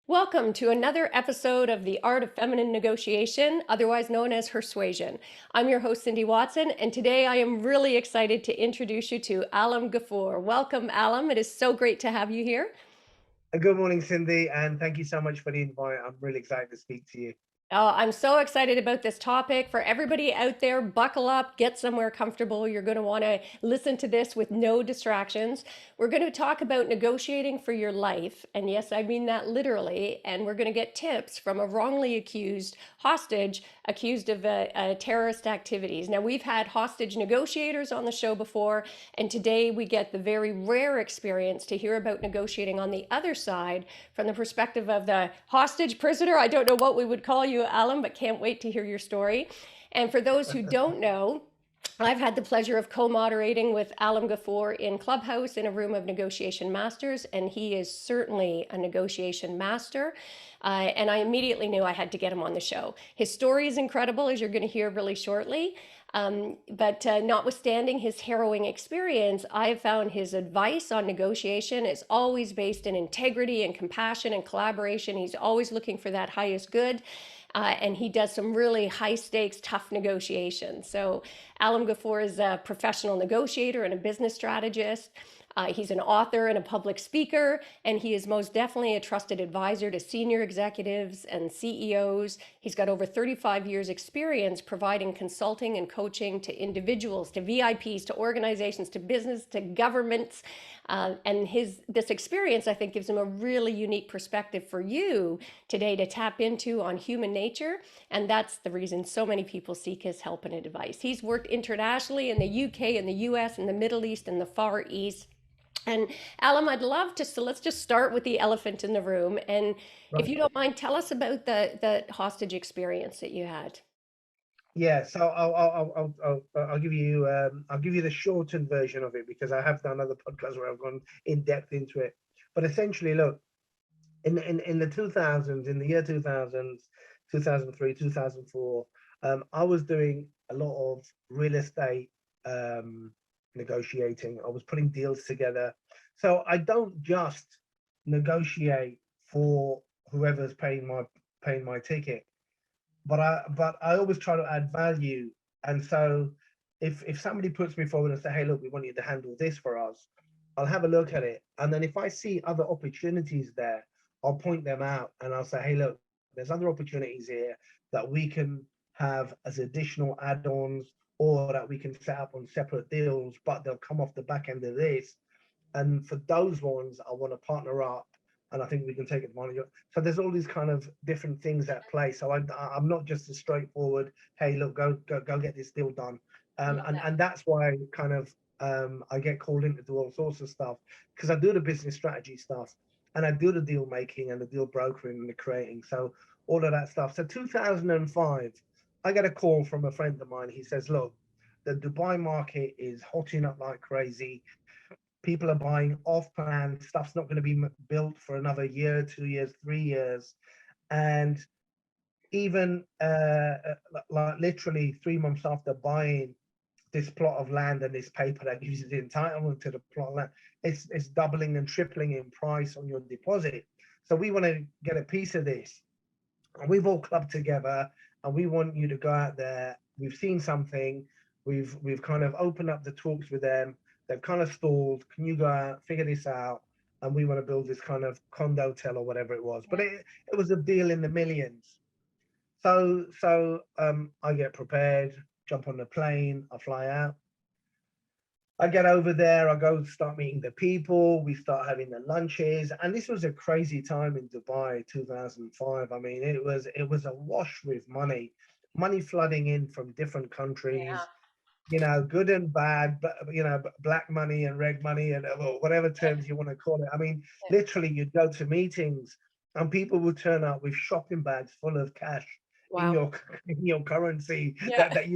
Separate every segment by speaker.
Speaker 1: Welcome to another episode of The Art of Feminine Negotiation, otherwise known as Persuasion. I'm your host, Cindy Watson, and today I am really excited to introduce you to Alam Ghafoor. Welcome, Alam. It is so great to have you here.
Speaker 2: Good morning, Cindy, and thank you so much for the invite. I'm really excited to speak to you.
Speaker 1: I'm so excited about this topic. For everybody out there, buckle up, get somewhere comfortable. You're going to want to listen to this with no distractions. We're going to talk about negotiating for your life. And yes, I mean that literally. And we're going to get tips from a wrongly accused hostage accused of terrorist activities. Now, we've had hostage negotiators on the show before, and today we get the very rare experience to hear about negotiating on the other side from the perspective of the hostage prisoner. I don't know what we would call you, Alan, but can't wait to hear your story. And for those who don't know, I've had the pleasure of co-moderating with Alam Ghafoor in Clubhouse in a room of negotiation masters, and he is certainly a negotiation master. And I immediately knew I had to get him on the show. His story is incredible, as you're going to hear really shortly. But notwithstanding his harrowing experience, I have found his advice on negotiation is always based in integrity and compassion and collaboration. He's always looking for that highest good. And he does some really high stakes, tough negotiations. So, Alam Ghafoor is a professional negotiator and a business strategist. He's an author and a public speaker, and he is most definitely a trusted advisor to senior executives and CEOs. He's got over 35 years' experience providing consulting and coaching to individuals, to VIPs, to organizations, to business, to governments. And this experience, I think, gives him a really unique perspective for you today to tap into on human nature. And that's the reason so many people seek his help and advice. He's worked internationally in the UK, in the US, in the Middle East, and the Far East. And Alam, I'd love to, so let's just start with the elephant in the room. And if
Speaker 2: Right.
Speaker 1: you don't mind, tell us about the hostage experience that you had.
Speaker 2: Yeah, so I'll give you the shortened version of it because I have done other podcasts where I've gone in depth into it. But essentially, look, in the 2000s, in the year 2000, 2003, 2004, I was doing a lot of real estate negotiating. I was putting deals together. So I don't just negotiate for whoever's paying my ticket, but I always try to add value. And so if somebody puts me forward and say, hey, look, we want you to handle this for us, I'll have a look at it. And then if I see other opportunities there, I'll point them out and I'll say, hey, look, there's other opportunities here that we can have as additional add-ons or that we can set up on separate deals, but they'll come off the back end of this. And for those ones, I want to partner up, and I think we can take advantage of. So there's all these kind of different things at play. So I'm not just a straightforward, hey, look, go get this deal done.
Speaker 1: Love
Speaker 2: And that's why kind of I get called in to do all sorts of stuff because I do the business strategy stuff and I do the deal making and the deal brokering and the creating. So all of that stuff. So 2005, I get a call from a friend of mine. He says, look, the Dubai market is hotting up like crazy. People are buying off plan. Stuff's not going to be built for another year, 2 years, 3 years. And even like literally 3 months after buying this plot of land and this paper that gives you the entitlement to the plot of land, it's doubling and tripling in price on your deposit. So we want to get a piece of this. And we've all clubbed together and we want you to go out there. We've seen something. We've kind of opened up the talks with them. They've kind of stalled. Can you go out, figure this out? And we want to build this kind of condo hotel or whatever it was. But it was a deal in the millions. So I get prepared, jump on the plane, I fly out. I get over there, I go start meeting the people, we start having the lunches, and this was a crazy time in Dubai, 2005. I mean, it was awash with money flooding in from different
Speaker 1: that.
Speaker 2: countries, good and bad, but black money and red money and whatever terms you want to call it. I mean,
Speaker 1: Yeah.
Speaker 2: literally, you'd go to meetings and people would turn up with shopping bags full of cash in
Speaker 1: Wow.
Speaker 2: your in your currency
Speaker 1: Yeah.
Speaker 2: that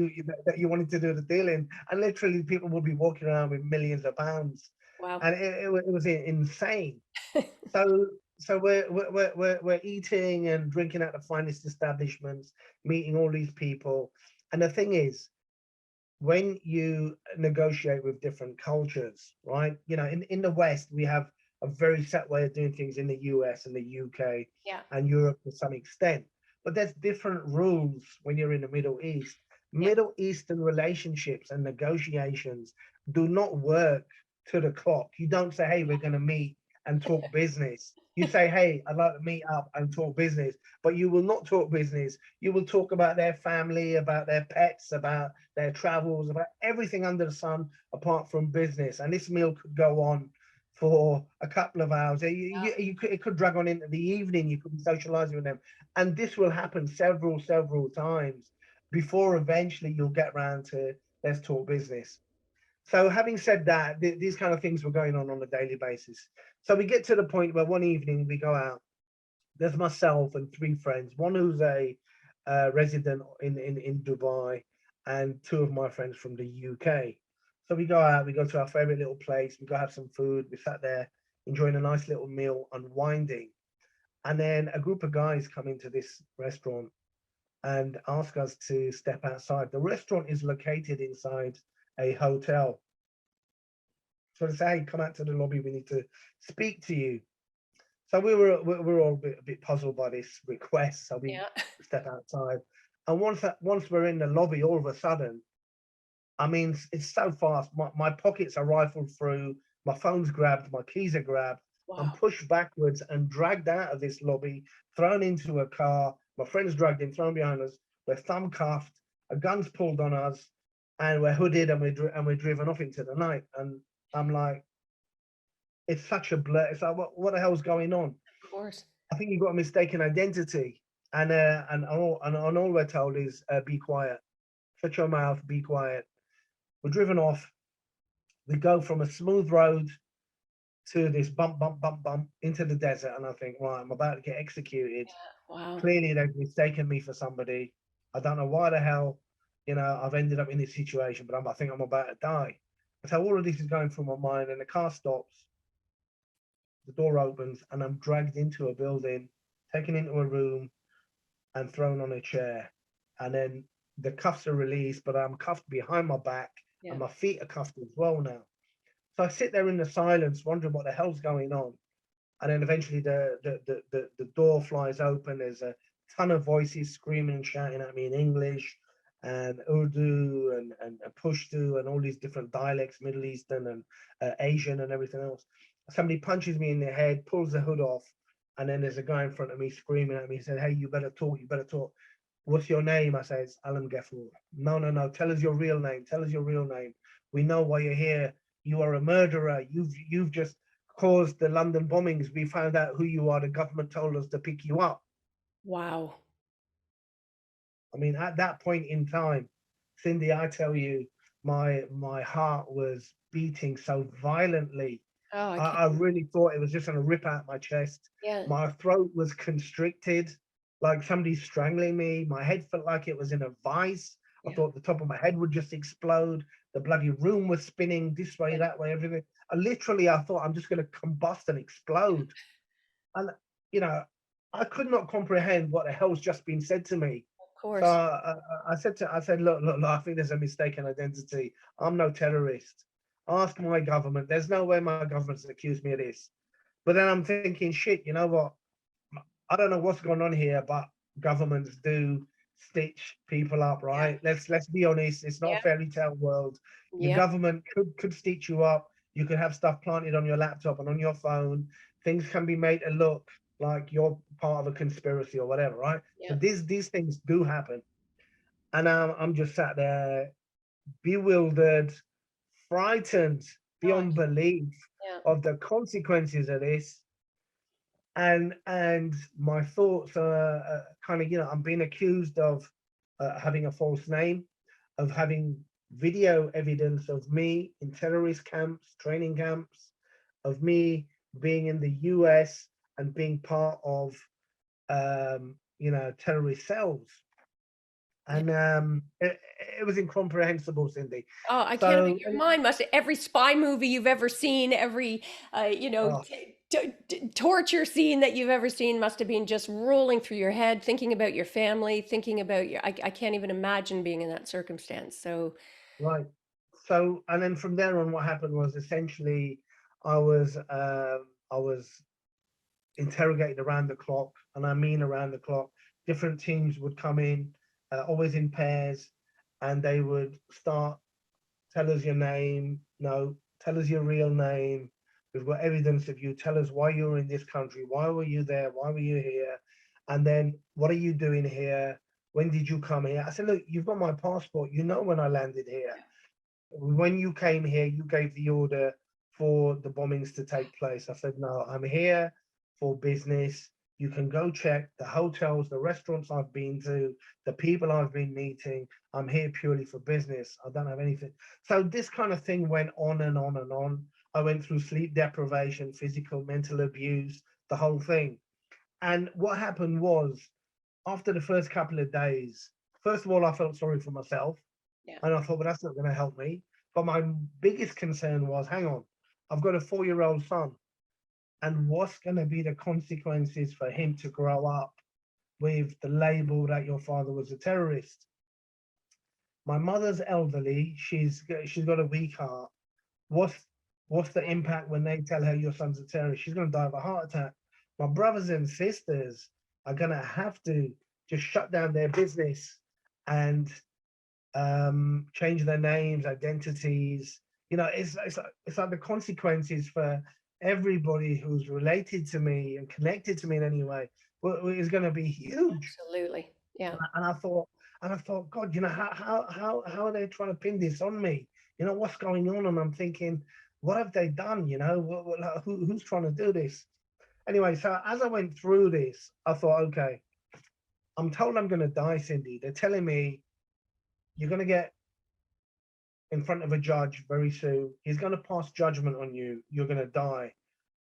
Speaker 2: you wanted to do the deal in, and literally people would be walking around with millions of pounds,
Speaker 1: Wow.
Speaker 2: and it was insane. So we're eating and drinking at the finest establishments, meeting all these people, and the thing is, when you negotiate with different cultures, right? In the West, we have a very set way of doing things in the US and the UK
Speaker 1: Yeah.
Speaker 2: and Europe to some extent. But there's different rules when you're in the Middle East.
Speaker 1: Yeah.
Speaker 2: Middle Eastern relationships and negotiations do not work to the clock. You don't say, hey, we're going to meet and talk business. You say, hey, I'd like to meet up and talk business, but you will not talk business. You will talk about their family, about their pets, about their travels, about everything under the sun apart from business. And this meal could go on for a couple of hours. It could drag on into the evening. You could be socializing with them. And this will happen several times before eventually you'll get around to let's talk business. So having said that, these kind of things were going on a daily basis. So we get to the point where one evening we go out. There's myself and three friends, one who's a resident in Dubai, and two of my friends from the UK. So we go out, we go to our favorite little place, we go have some food, we sat there enjoying a nice little meal, unwinding. And then a group of guys come into this restaurant and ask us to step outside. The restaurant is located inside a hotel. So they say, hey, come out to the lobby, we need to speak to you. So we were all a bit puzzled by this request. So we
Speaker 1: Yeah.
Speaker 2: step outside. And once we're in the lobby, all of a sudden, I mean, it's so fast. My pockets are rifled through, my phone's grabbed, my keys are grabbed. I'm
Speaker 1: Wow.
Speaker 2: pushed backwards and dragged out of this lobby, thrown into a car. My friend's dragged in, thrown behind us. We're thumb cuffed, a gun's pulled on us, and we're hooded and we're driven off into the night. And I'm like, it's such a blur. It's like, what the hell's going on?
Speaker 1: Of course.
Speaker 2: I think you've got a mistaken identity. And all we're told is be quiet. Shut your mouth, be quiet. We're driven off. We go from a smooth road to this bump into the desert. And I think, right, I'm about to get executed.
Speaker 1: Wow.
Speaker 2: Clearly, they've mistaken me for somebody. I don't know why the hell, I've ended up in this situation, but I think I'm about to die. So all of this is going through my mind, and the car stops, the door opens, and I'm dragged into a building, taken into a room, and thrown on a chair. And then the cuffs are released, but I'm cuffed behind my back,
Speaker 1: Yeah.
Speaker 2: and my feet are cuffed as well now. So I sit there in the silence, wondering what the hell's going on. And then eventually the door flies open. There's a ton of voices screaming and shouting at me in English and Urdu and Pashto and all these different dialects, Middle Eastern and Asian and everything else. Somebody punches me in the head, pulls the hood off, and then there's a guy in front of me screaming at me. He said, hey, you better talk, you better talk. What's your name? I say, it's Alam Ghafoor. No. Tell us your real name. Tell us your real name. We know why you're here. You are a murderer. You've just caused the London bombings. We found out who you are. The government told us to pick you up.
Speaker 1: Wow.
Speaker 2: I mean, at that point in time, Cindy, I tell you, my heart was beating so violently.
Speaker 1: Oh, I
Speaker 2: I
Speaker 1: can't.
Speaker 2: really thought it was just going to rip out my chest.
Speaker 1: Yeah.
Speaker 2: My throat was constricted, like somebody strangling me. My head felt like it was in a vice. I
Speaker 1: Yeah.
Speaker 2: thought the top of my head would just explode. The bloody room was spinning this way,
Speaker 1: Yeah.
Speaker 2: that way, everything. I thought I'm just going to combust and explode. And, you know, I could not comprehend what the hell's just been said to me.
Speaker 1: Of
Speaker 2: So
Speaker 1: course.
Speaker 2: I said, look, I think there's a mistaken identity. I'm no terrorist. Ask my government. There's no way my government's accused me of this. But then I'm thinking, shit, you know what? I don't know what's going on here, but governments do stitch people up,
Speaker 1: Yeah.
Speaker 2: right? Let's be honest. It's not
Speaker 1: Yeah.
Speaker 2: a fairy tale world. Your
Speaker 1: Yeah.
Speaker 2: government could stitch you up. You could have stuff planted on your laptop and on your phone. Things can be made to look like you're part of a conspiracy or whatever, right? So
Speaker 1: Yeah.
Speaker 2: these things do happen, and I'm just sat there bewildered, frightened
Speaker 1: Oh, I
Speaker 2: beyond
Speaker 1: can't.
Speaker 2: belief
Speaker 1: Yeah.
Speaker 2: of the consequences of this. And my thoughts are kind of, I'm being accused of having a false name, of having video evidence of me in terrorist camps, training camps, of me being in the US and being part of terrorist cells.
Speaker 1: Yeah.
Speaker 2: And it was incomprehensible, Cindy.
Speaker 1: Oh, I can't imagine.
Speaker 2: So
Speaker 1: Your mind must every spy movie you've ever seen, every
Speaker 2: oh,
Speaker 1: torture scene that you've ever seen must have been just rolling through your head, thinking about your family, thinking about your. I can't even imagine being in that circumstance. So,
Speaker 2: right. So, and then from there on, what happened was essentially I was I was interrogated around the clock, and I mean around the clock. Different teams would come in, always in pairs, and they would start, tell us your name, no, tell us your real name. We've got evidence of you. Tell us why you're in this country. Why were you there? Why were you here? And then what are you doing here? When did you come here? I said, look, you've got my passport. You know when I landed here. When you came here, you gave the order for the bombings to take place. I said, no, I'm here for business. You can go check the hotels, the restaurants I've been to, the people I've been meeting. I'm here purely for business. I don't have anything. So this kind of thing went on and on and on. I went through sleep deprivation, physical, mental abuse, the whole thing. And what happened was, after the first couple of days, first of all, I felt sorry for myself.
Speaker 1: Yeah.
Speaker 2: And I thought, well, that's not going to help me. But my biggest concern was, hang on, I've got a 4-year-old son. And what's going to be the consequences for him to grow up with the label that your father was a terrorist? My mother's elderly. She's got a weak heart. What's what's the impact when they tell her your son's a terrorist? She's going to die of a heart attack. My brothers and sisters are going to have to just shut down their business and change their names, identities. You know, it's like the consequences for everybody who's related to me and connected to me in any way is going to be huge.
Speaker 1: Absolutely. Yeah.
Speaker 2: And I thought, God, you know, how are they trying to pin this on me? You know, what's going on? And I'm thinking, what have they done? You know, who's trying to do this? Anyway, so as I went through this, I thought, okay, I'm told I'm going to die, Cindy. They're telling me you're going to get in front of a judge very soon. He's going to pass judgment on you. You're going to die.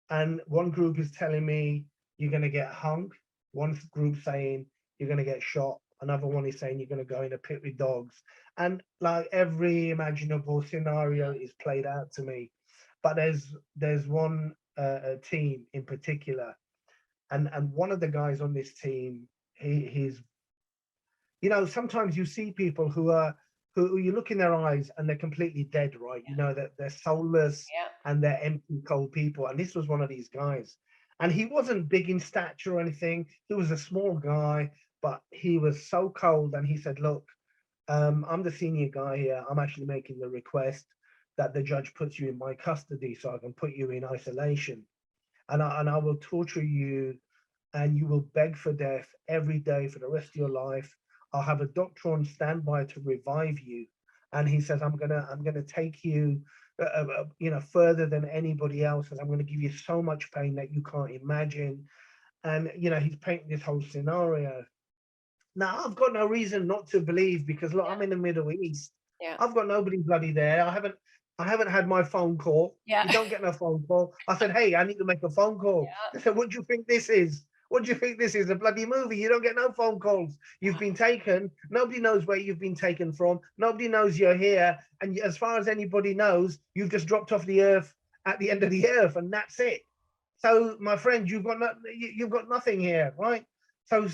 Speaker 2: And one group is telling me you're going to get hung. One group saying you're going to get shot. Another one is saying you're going to go in a pit with dogs. And like every imaginable scenario is played out to me. But there's one team in particular, and one of the guys on this team, he's, you know, sometimes you see people who you look in their eyes and they're completely dead, right? You know, that they're soulless
Speaker 1: Yeah.
Speaker 2: and they're empty, cold people. And this was one of these guys. And he wasn't big in stature or anything. He was a small guy, but he was so cold. And he said, look, I'm the senior guy here. I'm actually making the request that the judge puts you in my custody so I can put you in isolation. And I will torture you, and you will beg for death every day for the rest of your life. I'll have a doctor on standby to revive you. And he says, I'm gonna take you, you know, further than anybody else, and I'm gonna give you so much pain that you can't imagine. And you know, he's painting this whole scenario. Now I've got no reason not to believe, because look, I'm in the Middle East.
Speaker 1: Yeah.
Speaker 2: I've got nobody bloody there. I haven't had my phone call.
Speaker 1: Yeah.
Speaker 2: You don't get no phone call. I said, hey, I need to make a phone call.
Speaker 1: Yeah.
Speaker 2: They said, what do you think this is? What do you think this is? A bloody movie. You don't get no phone calls. You've been taken. Nobody knows where you've been taken from. Nobody knows you're here. And as far as anybody knows, you've just dropped off the earth at the end of the earth, and that's it. So, my friend, you've got nothing here, right? So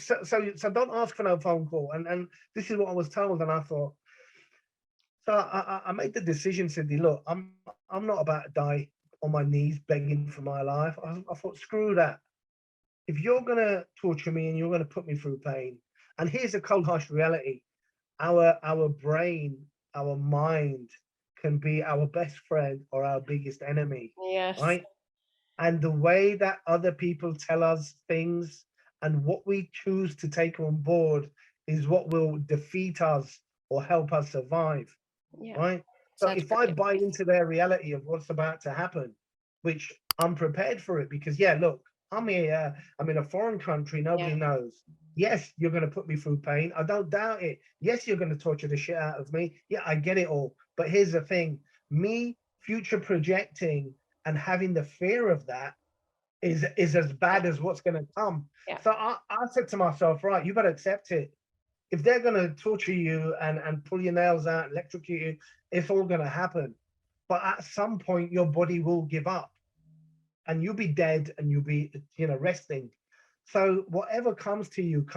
Speaker 2: don't ask for no phone call. And this is what I was told, and I thought. So I made the decision, Cindy. Look, I'm not about to die on my knees begging for my life. I thought, screw that. If you're gonna torture me and you're gonna put me through pain, and here's a cold harsh reality: our brain, our mind can be our best friend or our biggest enemy,
Speaker 1: Yes.
Speaker 2: right? And the way that other people tell us things and what we choose to take on board is what will defeat us or help us survive,
Speaker 1: Yeah.
Speaker 2: right? So
Speaker 1: Such
Speaker 2: if I
Speaker 1: great
Speaker 2: buy
Speaker 1: advice.
Speaker 2: into their reality of what's about to happen, which I'm prepared for it, because yeah, look, I'm here, I'm in a foreign country,
Speaker 1: Yeah.
Speaker 2: nobody knows. Yes, you're going to put me through pain. I don't doubt it. Yes, you're going to torture the shit out of me. Yeah, I get it all. But here's the thing: me future projecting and having the fear of that is as
Speaker 1: Yeah.
Speaker 2: bad as what's going to come.
Speaker 1: Yeah.
Speaker 2: So I said to myself, right, you better accept it. If they're going to torture you and pull your nails out, electrocute you, it's all going to happen. But at some point, your body will give up, and you'll be dead, and you'll be, you know, resting. So whatever comes to you,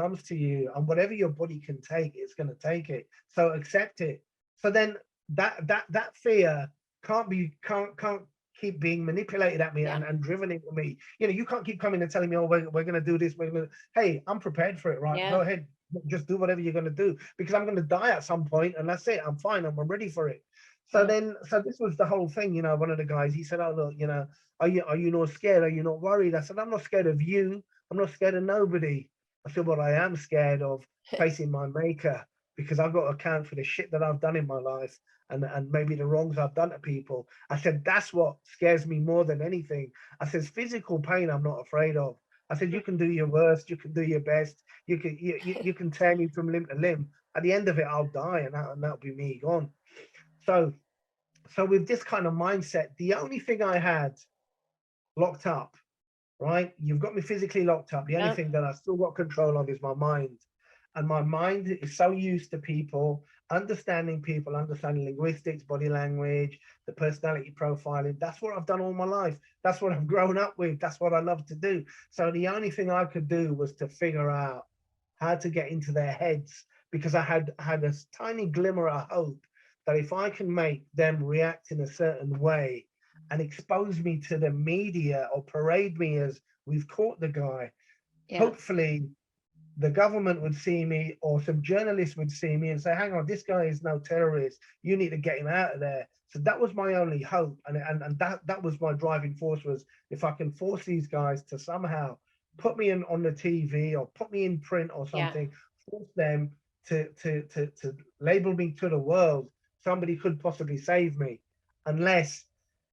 Speaker 2: and whatever your body can take, it's going to take it. So accept it. So then that fear can't keep being manipulated at me
Speaker 1: Yeah.
Speaker 2: and driven into me. You know, you can't keep coming and telling me, oh, we're going to do this. Hey, I'm prepared for it, right?
Speaker 1: Yeah.
Speaker 2: Go ahead, just do whatever you're going to do, because I'm going to die at some point, and that's it. I'm fine. I'm ready for it. So
Speaker 1: Yeah.
Speaker 2: then, so this was the whole thing. You know, one of the guys, he said, oh, look, you know, are you not scared? Are you not worried? I said, I'm not scared of you. I'm not scared of nobody. I said, what I am scared of facing my maker, because I've got to account for the shit that I've done in my life, and maybe the wrongs I've done to people. I said, that's what scares me more than anything. I said, physical pain I'm not afraid of. I said, you can do your worst, you can do your best, you can tear me from limb to limb. At the end of it, I'll die, and that'll be me gone. So with this kind of mindset, the only thing I had locked up, right? You've got me physically locked up. The only
Speaker 1: Yeah.
Speaker 2: thing that I still got control of is my mind. And my mind is so used to people, understanding people, understanding linguistics, body language, the personality profiling. That's what I've done all my life. That's what I've grown up with. That's what I love to do. So the only thing I could do was to figure out how to get into their heads, because I had a tiny glimmer of hope that if I can make them react in a certain way and expose me to the media or parade me as we've caught the guy,
Speaker 1: Yeah.
Speaker 2: hopefully the government would see me, or some journalists would see me and say, hang on, this guy is no terrorist. You need to get him out of there. So that was my only hope. And that was my driving force, was if I can force these guys to somehow put me in on the TV or put me in print or
Speaker 1: Yeah.
Speaker 2: something, force them to label me to the world, somebody could possibly save me, unless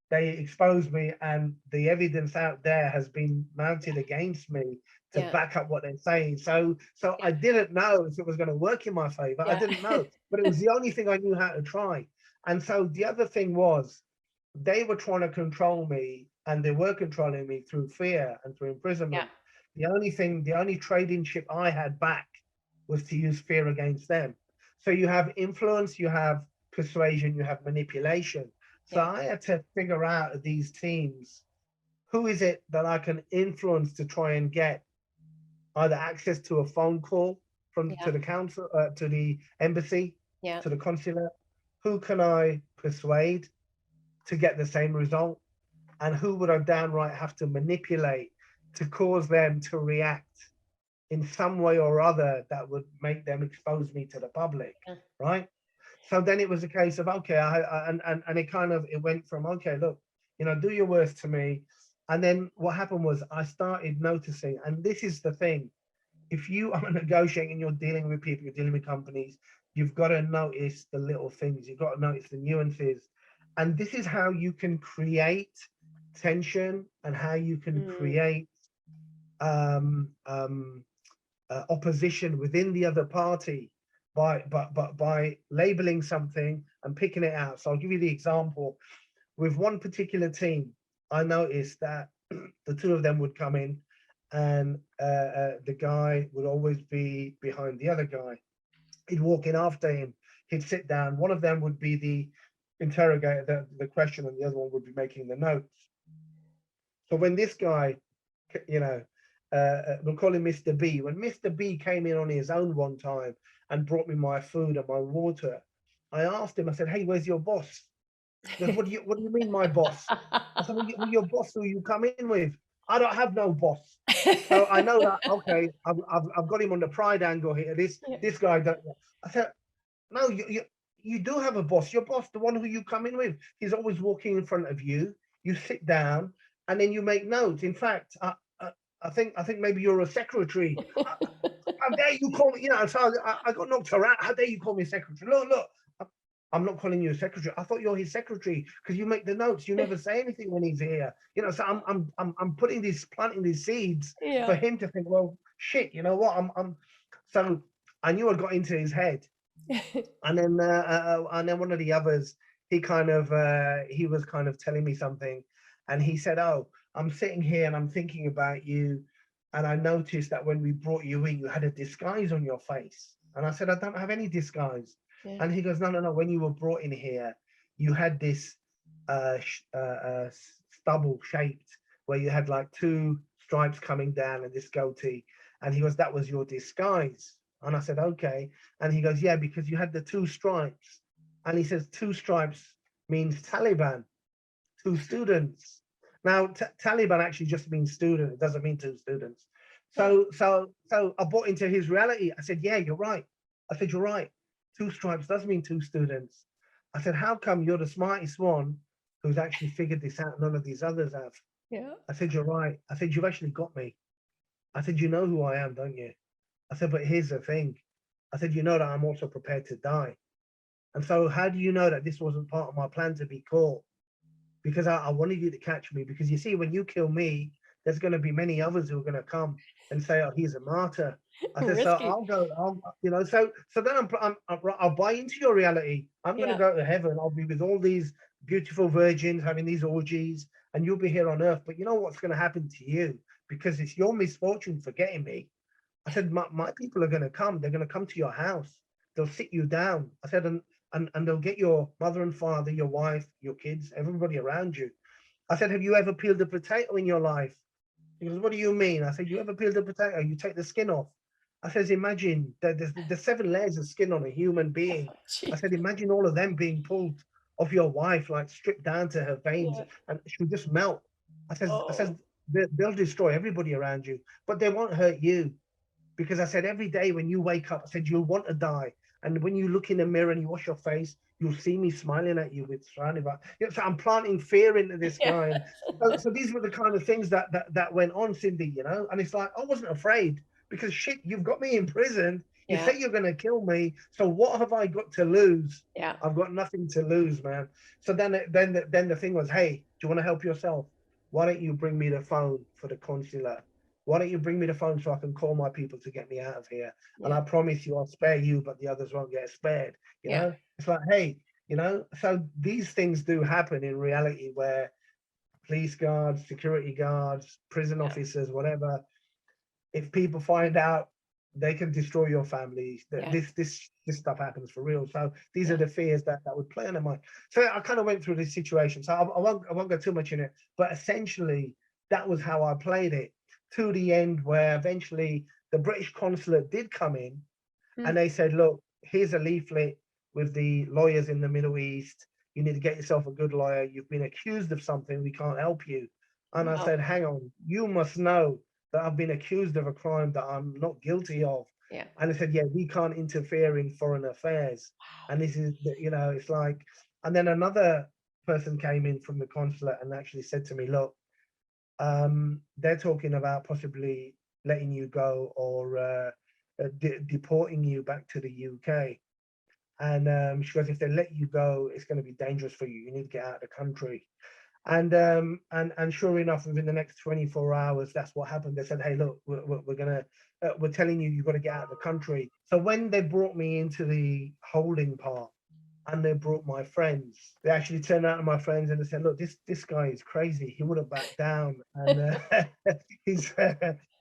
Speaker 2: they expose me and the evidence out there has been mounted against me to
Speaker 1: Yeah.
Speaker 2: back up what they're saying. So
Speaker 1: Yeah.
Speaker 2: I didn't know if it was going to work in my favor. I
Speaker 1: Yeah.
Speaker 2: didn't know, but it was the only thing I knew how to try. And so the other thing was, they were trying to control me, and they were controlling me through fear and through
Speaker 1: Yeah.
Speaker 2: imprisonment. The only trading chip I had back was to use fear against them. So you have influence, you have persuasion, you have manipulation. So
Speaker 1: Yeah.
Speaker 2: I had to figure out these teams, who is it that I can influence to try and get either access to a phone call from
Speaker 1: Yeah.
Speaker 2: to the council, to the embassy,
Speaker 1: Yeah.
Speaker 2: to the consulate. Who can I persuade to get the same result? And who would I downright have to manipulate to cause them to react in some way or other that would make them expose me to the public,
Speaker 1: Yeah.
Speaker 2: right? So then it was a case of, okay, and it kind of, it went from, okay, look, you know, do your worst to me. And then what happened was I started noticing, and this is the thing, if you are negotiating, you're dealing with people, you're dealing with companies, you've got to notice the little things, you've got to notice the nuances. And this is how you can create tension, and how you can
Speaker 1: Mm.
Speaker 2: create um, um, opposition within the other party by labeling something and picking it out. So I'll give you the example. With one particular team, I noticed that the two of them would come in, and the guy would always be behind the other guy. He'd walk in after him, he'd sit down. One of them would be the interrogator, the question, and the other one would be making the notes. So when this guy, you know, we'll call him Mr. B. When Mr. B came in on his own one time and brought me my food and my water, I asked him, I said, hey, where's your boss? He goes, what do you mean, my boss? I said, well, your boss who you come in with. I don't have no boss. So I know that, okay, I've got him on the pride angle here.
Speaker 1: Yeah.
Speaker 2: This guy, don't. I said, no, you do have a boss. Your boss, the one who you come in with, he's always walking in front of you. You sit down, and then you make notes. In fact, I think maybe you're a secretary. How dare you call me? You know, so I got knocked around. How dare you call me a secretary? Look. I'm not calling you a secretary. I thought you're his secretary because you make the notes. You never say anything when he's here. You know, so I'm putting these, planting these seeds for
Speaker 1: Yeah.
Speaker 2: him to think, well, shit, you know what? So I knew I got into his head. And then one of the others, he was kind of telling me something, and he said, oh, I'm sitting here and I'm thinking about you, and I noticed that when we brought you in, you had a disguise on your face. And I said, I don't have any disguise.
Speaker 1: Yeah.
Speaker 2: And he goes, no, when you were brought in here, you had this stubble shaped, where you had like two stripes coming down and this goatee. And he goes, that was your disguise. And I said, okay. And he goes, yeah, because you had the two stripes. And he says, two stripes means Taliban. two students. Now, Taliban actually just means student. It doesn't mean two students.
Speaker 1: Huh.
Speaker 2: So I bought into his reality. I said, yeah, you're right. I said, you're right. Two stripes does mean two students. I said, how come you're the smartest one who's actually figured this out? None of these others have.
Speaker 1: Yeah.
Speaker 2: I said, you're right. I said, you've actually got me. I said, you know who I am, don't you? I said, but here's the thing. I said, you know that I'm also prepared to die. And so how do you know that this wasn't part of my plan to be caught? Because I wanted you to catch me. Because you see, when you kill me, there's going to be many others who are going to come and say, "Oh, he's a martyr." I said, "So
Speaker 1: Risky.
Speaker 2: I'll go." So then I'll buy into your reality. I'm going to
Speaker 1: Yeah.
Speaker 2: go to heaven. I'll be with all these beautiful virgins having these orgies, and you'll be here on earth. But you know what's going to happen to you because it's your misfortune for getting me. I said, my people are going to come. They're going to come to your house. They'll sit you down. I said, and they'll get your mother and father, your wife, your kids, everybody around you. I said, have you ever peeled a potato in your life? He goes, what do you mean? I said, you ever peeled a potato? You take the skin off. I says, imagine that there's 7 layers of skin on a human being. I
Speaker 1: Gee.
Speaker 2: said, imagine all of them being pulled off your wife, like stripped down to her veins,
Speaker 1: Yeah.
Speaker 2: and she would just melt. I says,
Speaker 1: Oh.
Speaker 2: they'll destroy everybody around you, but they won't hurt you. Because I said every day when you wake up, I said you'll want to die, and when you look in the mirror and you wash your face, you'll see me smiling at you with surrounded by. So I'm planting fear into this
Speaker 1: Yeah.
Speaker 2: guy, and so these were the kind of things that went on, Cindy. And it's like I wasn't afraid because shit, you've got me in prison. You
Speaker 1: Yeah.
Speaker 2: say you're going to kill me, so what have I got to lose?
Speaker 1: Yeah.
Speaker 2: I've got nothing to lose, man. So then the thing was, hey, do you want to help yourself? Why don't you bring me the phone for the consular? Why don't you bring me the phone so I can call my people to get me out of here? And
Speaker 1: Yeah.
Speaker 2: I promise you, I'll spare you, but the others won't get spared.
Speaker 1: Yeah.
Speaker 2: It's like, hey, so these things do happen in reality where police guards, security guards, prison
Speaker 1: Yeah.
Speaker 2: officers, whatever, if people find out, they can destroy your family.
Speaker 1: Yeah.
Speaker 2: This stuff happens for real. So these are
Speaker 1: Yeah.
Speaker 2: the fears that would play on their mind. So I kind of went through this situation. So I won't go too much in it, but essentially that was how I played it to the end, where eventually the British consulate did come in
Speaker 1: Hmm.
Speaker 2: and they said, look, here's a leaflet with the lawyers in the Middle East. You need to get yourself a good lawyer. You've been accused of something. We can't help you. And I
Speaker 1: Wow.
Speaker 2: said, hang on, you must know that I've been accused of a crime that I'm not guilty of.
Speaker 1: Yeah.
Speaker 2: And they said, yeah, we can't interfere in foreign affairs. And this is, it's like, and then another person came in from the consulate and actually said to me, look, they're talking about possibly letting you go or deporting you back to the UK. And she goes, if they let you go, it's going to be dangerous for you. You need to get out of the country. And sure enough, within the next 24 hours, that's what happened. They said, hey, look, we're telling you, you've got to get out of the country. So when they brought me into the holding part, and they brought my friends. They actually turned out to my friends and they said, "Look, this guy is crazy. He would have backed down, and he's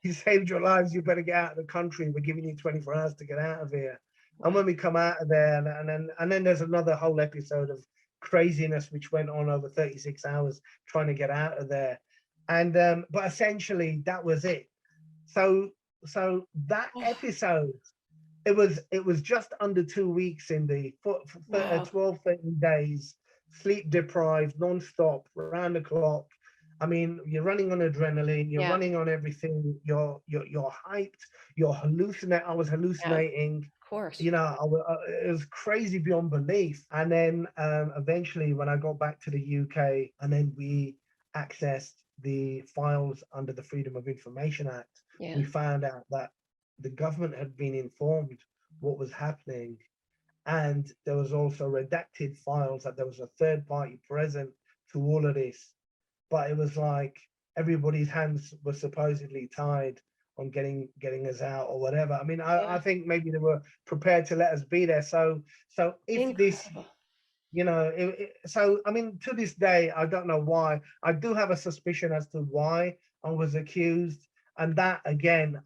Speaker 2: he saved your lives. You better get out of the country. We're giving you 24 hours to get out of here." And
Speaker 1: Wow.
Speaker 2: when we come out of there, and then there's another whole episode of craziness which went on over 36 hours trying to get out of there, and but essentially that was it. So so that
Speaker 1: Oh,
Speaker 2: episode, it was just under 2 weeks in the
Speaker 1: wow.
Speaker 2: 12, 13 days, sleep deprived, non-stop, around the clock. I mean, you're running on adrenaline, you're
Speaker 1: Yeah.
Speaker 2: running on everything, you're hyped, you're hallucinating. I was
Speaker 1: Yeah.
Speaker 2: hallucinating.
Speaker 1: Of course.
Speaker 2: It was crazy beyond belief. And then eventually, when I got back to the UK, and then we accessed the files under the Freedom of Information Act,
Speaker 1: Yeah.
Speaker 2: we found out that the government had been informed what was happening, and there was also redacted files that there was a third party present to all of this. But it was like everybody's hands were supposedly tied on getting us out or whatever. I mean, I
Speaker 1: Yeah.
Speaker 2: think maybe they were prepared to let us be there. So if this,
Speaker 1: Incredible.
Speaker 2: so I mean, to this day, I don't know why. I do have a suspicion as to why I was accused, and that again,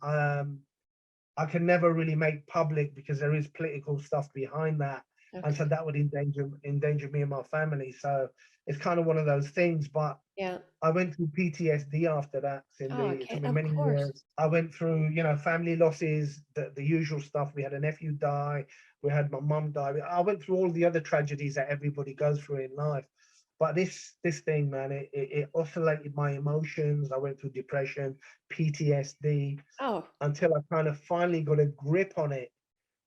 Speaker 2: I can never really make public because there is political stuff behind that, and so
Speaker 1: Okay.
Speaker 2: that would endanger me and my family. So it's kind of one of those things. But
Speaker 1: Yeah.
Speaker 2: I went through PTSD after that,
Speaker 1: Oh,
Speaker 2: Cindy. It
Speaker 1: okay.
Speaker 2: took me
Speaker 1: Of
Speaker 2: many
Speaker 1: course.
Speaker 2: years. I went through, family losses, the usual stuff. We had a nephew die. We had my mum die. I went through all the other tragedies that everybody goes through in life. But this thing, man, it oscillated my emotions. I went through depression, PTSD,
Speaker 1: Oh,
Speaker 2: until I kind of finally got a grip on it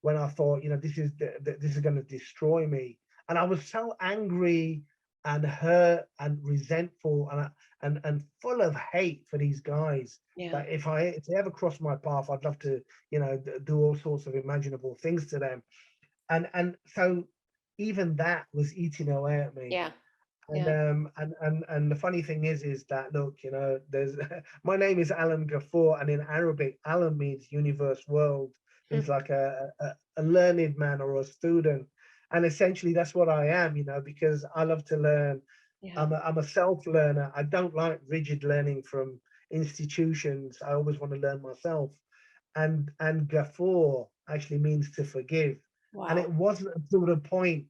Speaker 2: when I thought, this is going to destroy me. And I was so angry and hurt and resentful and full of hate for these guys
Speaker 1: yeah,
Speaker 2: that if they ever cross my path, I'd love to, do all sorts of imaginable things to them. And so even that was eating away at me.
Speaker 1: yeah,
Speaker 2: And
Speaker 1: yeah.
Speaker 2: the funny thing is that, look, there's my name is Alam Ghafoor, and in Arabic, Alam means universe, world,
Speaker 1: Hmm.
Speaker 2: means like a learned man or a student, and essentially that's what I am, because I love to learn.
Speaker 1: Yeah.
Speaker 2: I'm a self learner. I don't like rigid learning from institutions. I always want to learn myself. And Ghafoor actually means to forgive, and
Speaker 1: Wow.
Speaker 2: it wasn't until the point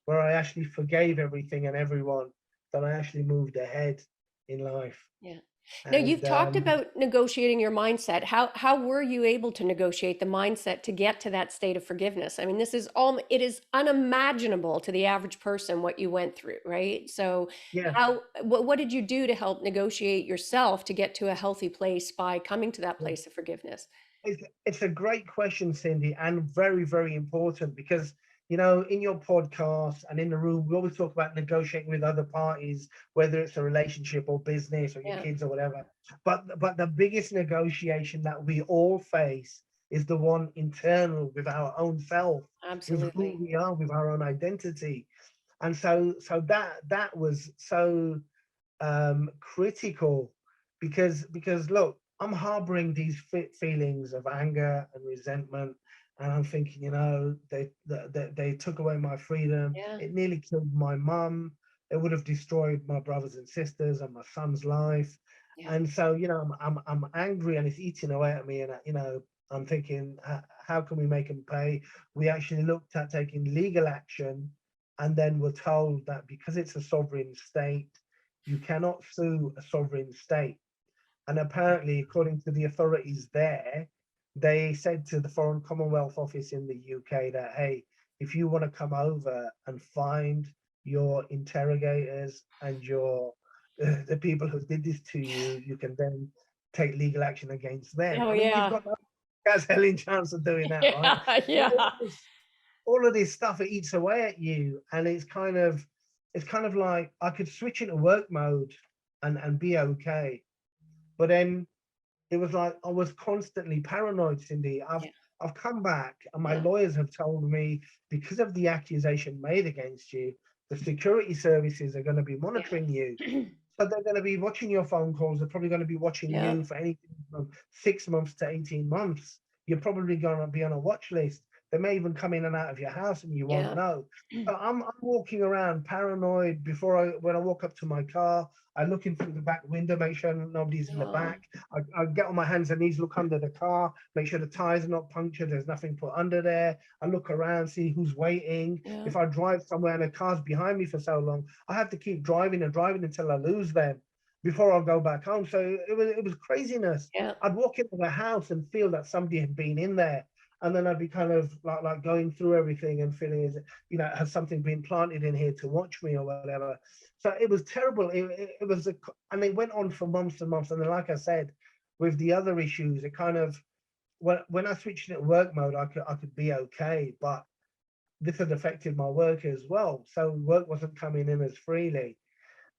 Speaker 2: where I actually forgave everything and everyone that I actually moved ahead in life.
Speaker 1: Yeah. Now
Speaker 2: And
Speaker 1: you've talked about negotiating your mindset. How were you able to negotiate the mindset to get to that state of forgiveness? I mean, this is all it is unimaginable to the average person what you went through, right? So
Speaker 2: yeah,
Speaker 1: what did you do to help negotiate yourself to get to a healthy place by coming to that place of forgiveness?
Speaker 2: it's a great question, Cindy, and very, very important because, in your podcast and in the room, we always talk about negotiating with other parties, whether it's a relationship or business or your
Speaker 1: Yeah,
Speaker 2: kids or whatever. But the biggest negotiation that we all face is the one internal with our own self, with who
Speaker 1: absolutely.
Speaker 2: we are, with our own identity. And so that was so critical because look, I'm harboring these feelings of anger and resentment, and I'm thinking, they took away my freedom.
Speaker 1: Yeah,
Speaker 2: It nearly killed my mum. It would have destroyed my brothers and sisters and my son's life.
Speaker 1: yeah,
Speaker 2: And so, I'm angry, and it's eating away at me. And I'm thinking, how can we make them pay? We actually looked at taking legal action, and then we're told that because it's a sovereign state, you cannot sue a sovereign state. And apparently, according to the authorities there, they said to the Foreign Commonwealth Office in the UK that, hey, if you want to come over and find your interrogators and your the people who did this to you, you can then take legal action against them.
Speaker 1: oh
Speaker 2: I mean, you've
Speaker 1: yeah,
Speaker 2: got no as hell in chance of doing that, right?
Speaker 1: yeah,
Speaker 2: So
Speaker 1: yeah,
Speaker 2: all of this stuff, it eats away at you, and it's kind of like I could switch into work mode and be okay, but then it was like I was constantly paranoid, Cindy. I've
Speaker 1: yeah,
Speaker 2: I've come back, and my
Speaker 1: yeah,
Speaker 2: lawyers have told me, because of the accusation made against you, the security services are going to be monitoring you.
Speaker 1: yeah,
Speaker 2: So they're going to be watching your phone calls. They're probably going to be watching
Speaker 1: yeah,
Speaker 2: you for anything from 6 months to 18 months. You're probably going to be on a watch list. They may even come in and out of your house and you won't
Speaker 1: yeah,
Speaker 2: know. So I'm walking around paranoid when I walk up to my car. I look in through the back window, make sure nobody's in the
Speaker 1: oh,
Speaker 2: back. I get on my hands and knees, look under the car, make sure the tires are not punctured. There's nothing put under there. I look around, see who's waiting.
Speaker 1: yeah,
Speaker 2: If I drive somewhere and a car's behind me for so long, I have to keep driving and driving until I lose them before I'll go back home. So it was craziness.
Speaker 1: yeah,
Speaker 2: I'd walk into the house and feel that somebody had been in there. And then I'd be kind of like going through everything and feeling, has something been planted in here to watch me or whatever. So it was terrible. It was, and it went on for months and months. And then, like I said, with the other issues, it kind of, when I switched into work mode, I could be okay, but this had affected my work as well. So work wasn't coming in as freely.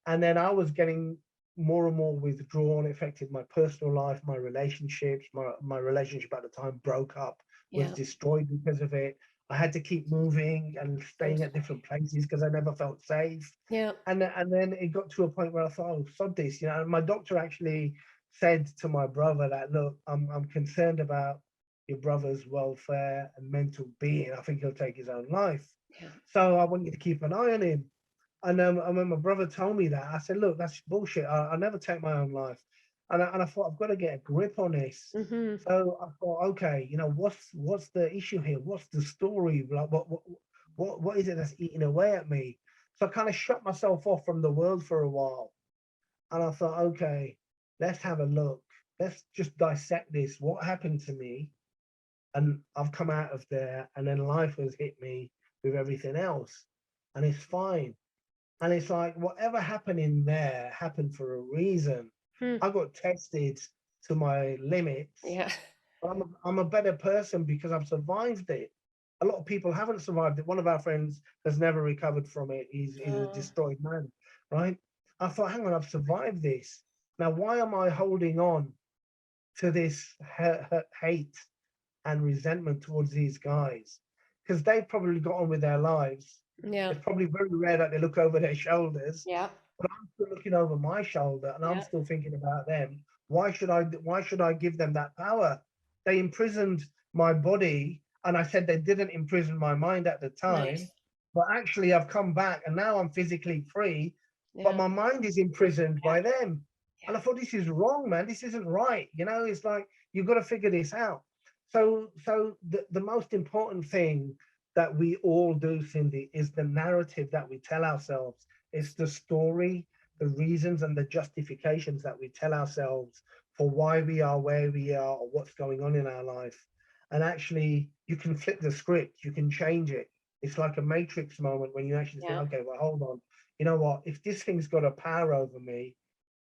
Speaker 2: And then I was getting more and more withdrawn. It affected my personal life, my relationships. My relationship at the time broke up, was
Speaker 1: yeah.
Speaker 2: destroyed because of it. I had to keep moving and
Speaker 1: I'm
Speaker 2: staying at
Speaker 1: sorry.
Speaker 2: different places because I never felt safe.
Speaker 1: Yeah,
Speaker 2: And then it got to a point where I thought, oh, sod this. And my doctor actually said to my brother that, look, I'm concerned about your brother's welfare and mental being. I think he'll take his own life.
Speaker 1: yeah,
Speaker 2: So I want you to keep an eye on him. And when my brother told me that, I said, look, that's bullshit. I never take my own life. And I thought, I've got to get a grip on this.
Speaker 1: mm-hmm,
Speaker 2: So I thought, okay, what's the issue here? What's the story? Like, what is it that's eating away at me? So I kind of shut myself off from the world for a while. And I thought, okay, let's have a look. Let's just dissect this. What happened to me? And I've come out of there, and then life has hit me with everything else. And it's fine. And it's like, whatever happened in there happened for a reason.
Speaker 1: Hmm.
Speaker 2: I got tested to my limits.
Speaker 1: Yeah.
Speaker 2: I'm a better person because I've survived it. A lot of people haven't survived it. One of our friends has never recovered from it. He's a
Speaker 1: Oh,
Speaker 2: destroyed man, right? I thought, hang on, I've survived this. Now, why am I holding on to this hate and resentment towards these guys? Because they've probably got on with their lives.
Speaker 1: yeah.
Speaker 2: It's probably very rare that they look over their shoulders,
Speaker 1: Yeah.
Speaker 2: but I'm still looking over my shoulder and I'm
Speaker 1: Yeah.
Speaker 2: still thinking about them. Why should I give them that power? They imprisoned my body, and I said they didn't imprison my mind at the time,
Speaker 1: Nice.
Speaker 2: but actually I've come back and now I'm physically free, but
Speaker 1: Yeah.
Speaker 2: my mind is imprisoned
Speaker 1: Yeah.
Speaker 2: by them. And
Speaker 1: Yeah.
Speaker 2: I thought, this is wrong, man. This isn't right. It's like you've got to figure this out. So the most important thing that we all do, Cindy, is the narrative that we tell ourselves. It's the story, the reasons, and the justifications that we tell ourselves for why we are where we are or what's going on in our life. And actually, you can flip the script, you can change it. It's like a matrix moment when you actually think,
Speaker 1: Yeah.
Speaker 2: okay, well, hold on. You know what? If this thing's got a power over me,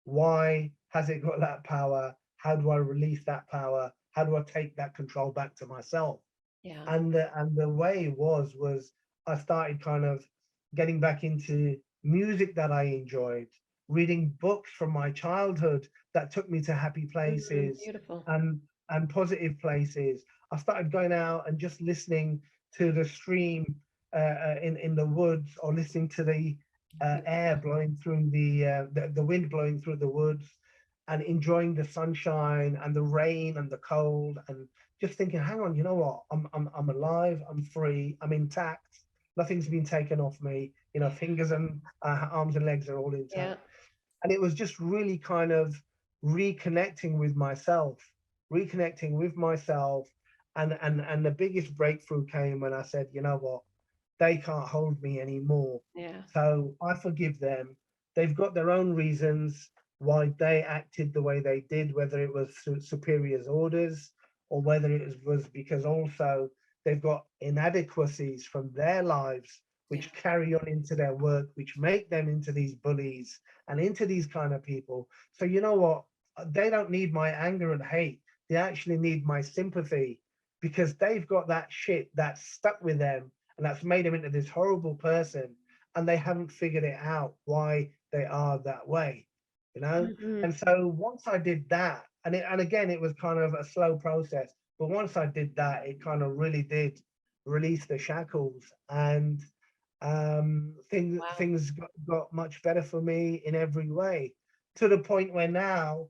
Speaker 2: why has it got that power? How do I release that power? How do I take that control back to myself?
Speaker 1: Yeah.
Speaker 2: And the way it was I started kind of getting back into music that I enjoyed, reading books from my childhood that took me to happy places
Speaker 1: Beautiful.
Speaker 2: and and positive places. I started going out and just listening to the stream in the woods, or listening to the air
Speaker 1: Beautiful.
Speaker 2: blowing through the wind blowing through the woods, and enjoying the sunshine and the rain and the cold, and just thinking, hang on, you know what? I'm alive, I'm free, I'm intact. Nothing's been taken off me.
Speaker 1: Yeah.
Speaker 2: Fingers and arms and legs are all
Speaker 1: Yeah.
Speaker 2: intact. And it was just really kind of reconnecting with myself, reconnecting with myself. And the biggest breakthrough came when I said, you know what? They can't hold me anymore.
Speaker 1: Yeah.
Speaker 2: So I forgive them. They've got their own reasons why they acted the way they did, whether it was through superiors' orders or whether it was because also they've got inadequacies from their lives
Speaker 1: Yeah.
Speaker 2: which carry on into their work, which make them into these bullies and into these kind of people. So you know what? They don't need my anger and hate. They actually need my sympathy, because they've got that shit that's stuck with them and that's made them into this horrible person, and they haven't figured it out why they are that way, you know.
Speaker 1: Hmm.
Speaker 2: And so once I did that, and again, it was kind of a slow process, but once I did that, it kind of really did release the shackles. And things
Speaker 1: Wow.
Speaker 2: things got much better for me in every way, to the point where now,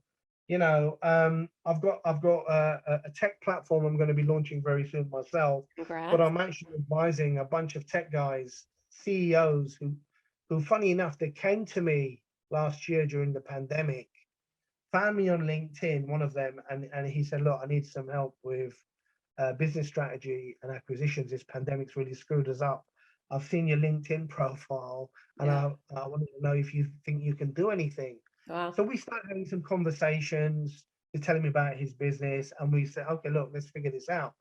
Speaker 2: I've got a tech platform I'm going to be launching very soon myself, but
Speaker 1: Congrats.
Speaker 2: I'm actually advising a bunch of tech guys, CEOs, who funny enough, they came to me last year during the pandemic, found me on LinkedIn, one of them, and he said, look, I need some help with business strategy and acquisitions. This pandemic's really screwed us up. I've seen your LinkedIn profile, and
Speaker 1: Yeah.
Speaker 2: I wanted to know if you think you can do anything.
Speaker 1: Wow.
Speaker 2: So we started having some conversations. He's telling me about his business, and we said, okay, look, let's figure this out.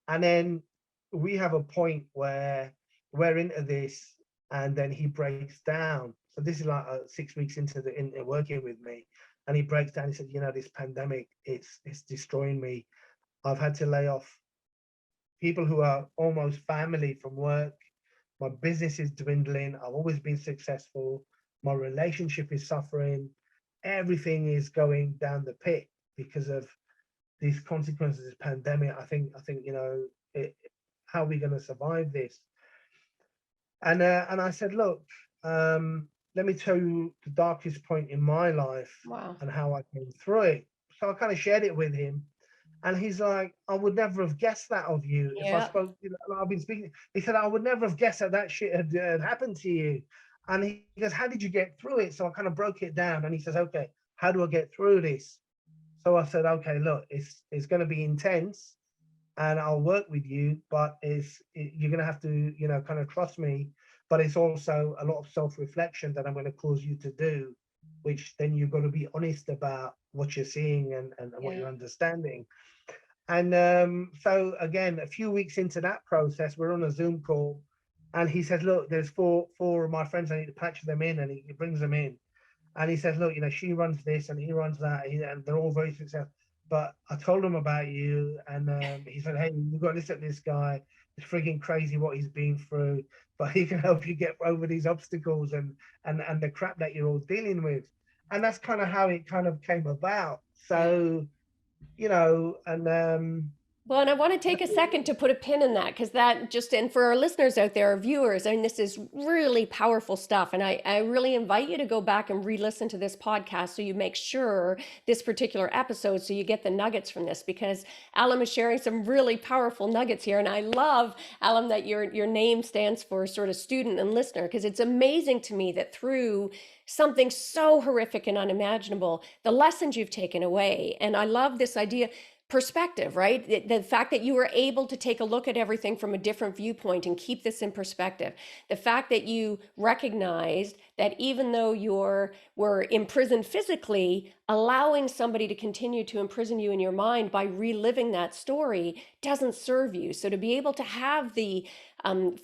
Speaker 2: And then we have a point where we're into this, and then he breaks down. So this is like 6 weeks into working with me, and he breaks down. He said, this pandemic, it's destroying me. I've had to lay off people who are almost family from work. My business is dwindling. I've always been successful. My relationship is suffering. Everything is going down the pit because of these consequences of this pandemic. I think how are we going to survive this? And I said, look, let me tell you the darkest point in my life
Speaker 1: Wow.
Speaker 2: and how I came through it. So I kind of shared it with him, and he's like, I would never have guessed that of you if I
Speaker 1: Yeah.
Speaker 2: spoke. I've been speaking. He said, I would never have guessed that shit had happened to you. And he goes, how did you get through it? So I kind of broke it down. And he says, okay, how do I get through this? So I said, okay, look, it's going to be intense, and I'll work with you, but you're going to have to, kind of trust me. But it's also a lot of self-reflection that I'm going to cause you to do, which then you've got to be honest about what you're seeing and what
Speaker 1: Yeah.
Speaker 2: you're understanding. And so again, a few weeks into that process, we're on a Zoom call, And he says, look, there's four of my friends, I need to patch them in, and he brings them in. And he says, look, she runs this and he runs that, and they're all very successful. But I told him about you, and he said, hey, you've got to listen to this guy. It's freaking crazy what he's been through, but he can help you get over these obstacles and the crap that you're all dealing with. And that's kind of how it kind of came about.
Speaker 1: Yeah.
Speaker 2: So, and
Speaker 1: Well, and I want to take a second to put a pin in that because that just, and for our listeners out there, our viewers, I mean, this is really powerful stuff. And I really invite you to go back and re listen to this podcast so you make sure this particular episode, so you get the nuggets from this, because Alam is sharing some really powerful nuggets here. And I love, Alam, that your name stands for sort of student and listener, because it's amazing to me that through something so horrific and unimaginable, the lessons you've taken away. And I love this idea, perspective, right? The fact that you were able to take a look at everything from a different viewpoint and keep this in perspective. The fact that you recognized that even though were imprisoned physically, allowing somebody to continue to imprison you in your mind by reliving that story doesn't serve you. So to be able to have the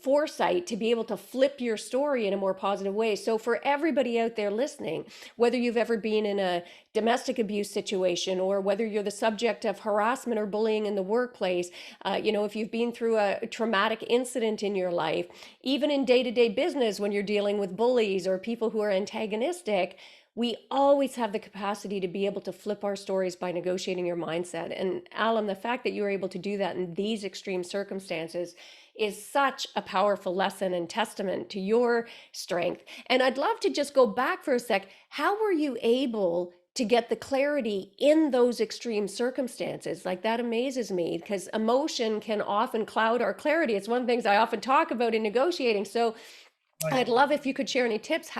Speaker 1: foresight to be able to flip your story in a more positive way. So for everybody out there listening, whether you've ever been in a domestic abuse situation, or whether you're the subject of harassment or bullying in the workplace, if you've been through a traumatic incident in your life, even in day-to-day business when you're dealing with bullies or people who are antagonistic, we always have the capacity to be able to flip our stories by negotiating your mindset. And Alam, the fact that you were able to do that in these extreme circumstances is such a powerful lesson and testament to your strength. And I'd love to just go back for a sec. How were you able to get the clarity in those extreme circumstances? Like, that amazes me, because emotion can often cloud our clarity. It's one of the things I often talk about in negotiating. So
Speaker 2: right,
Speaker 1: I'd love if you could share any tips.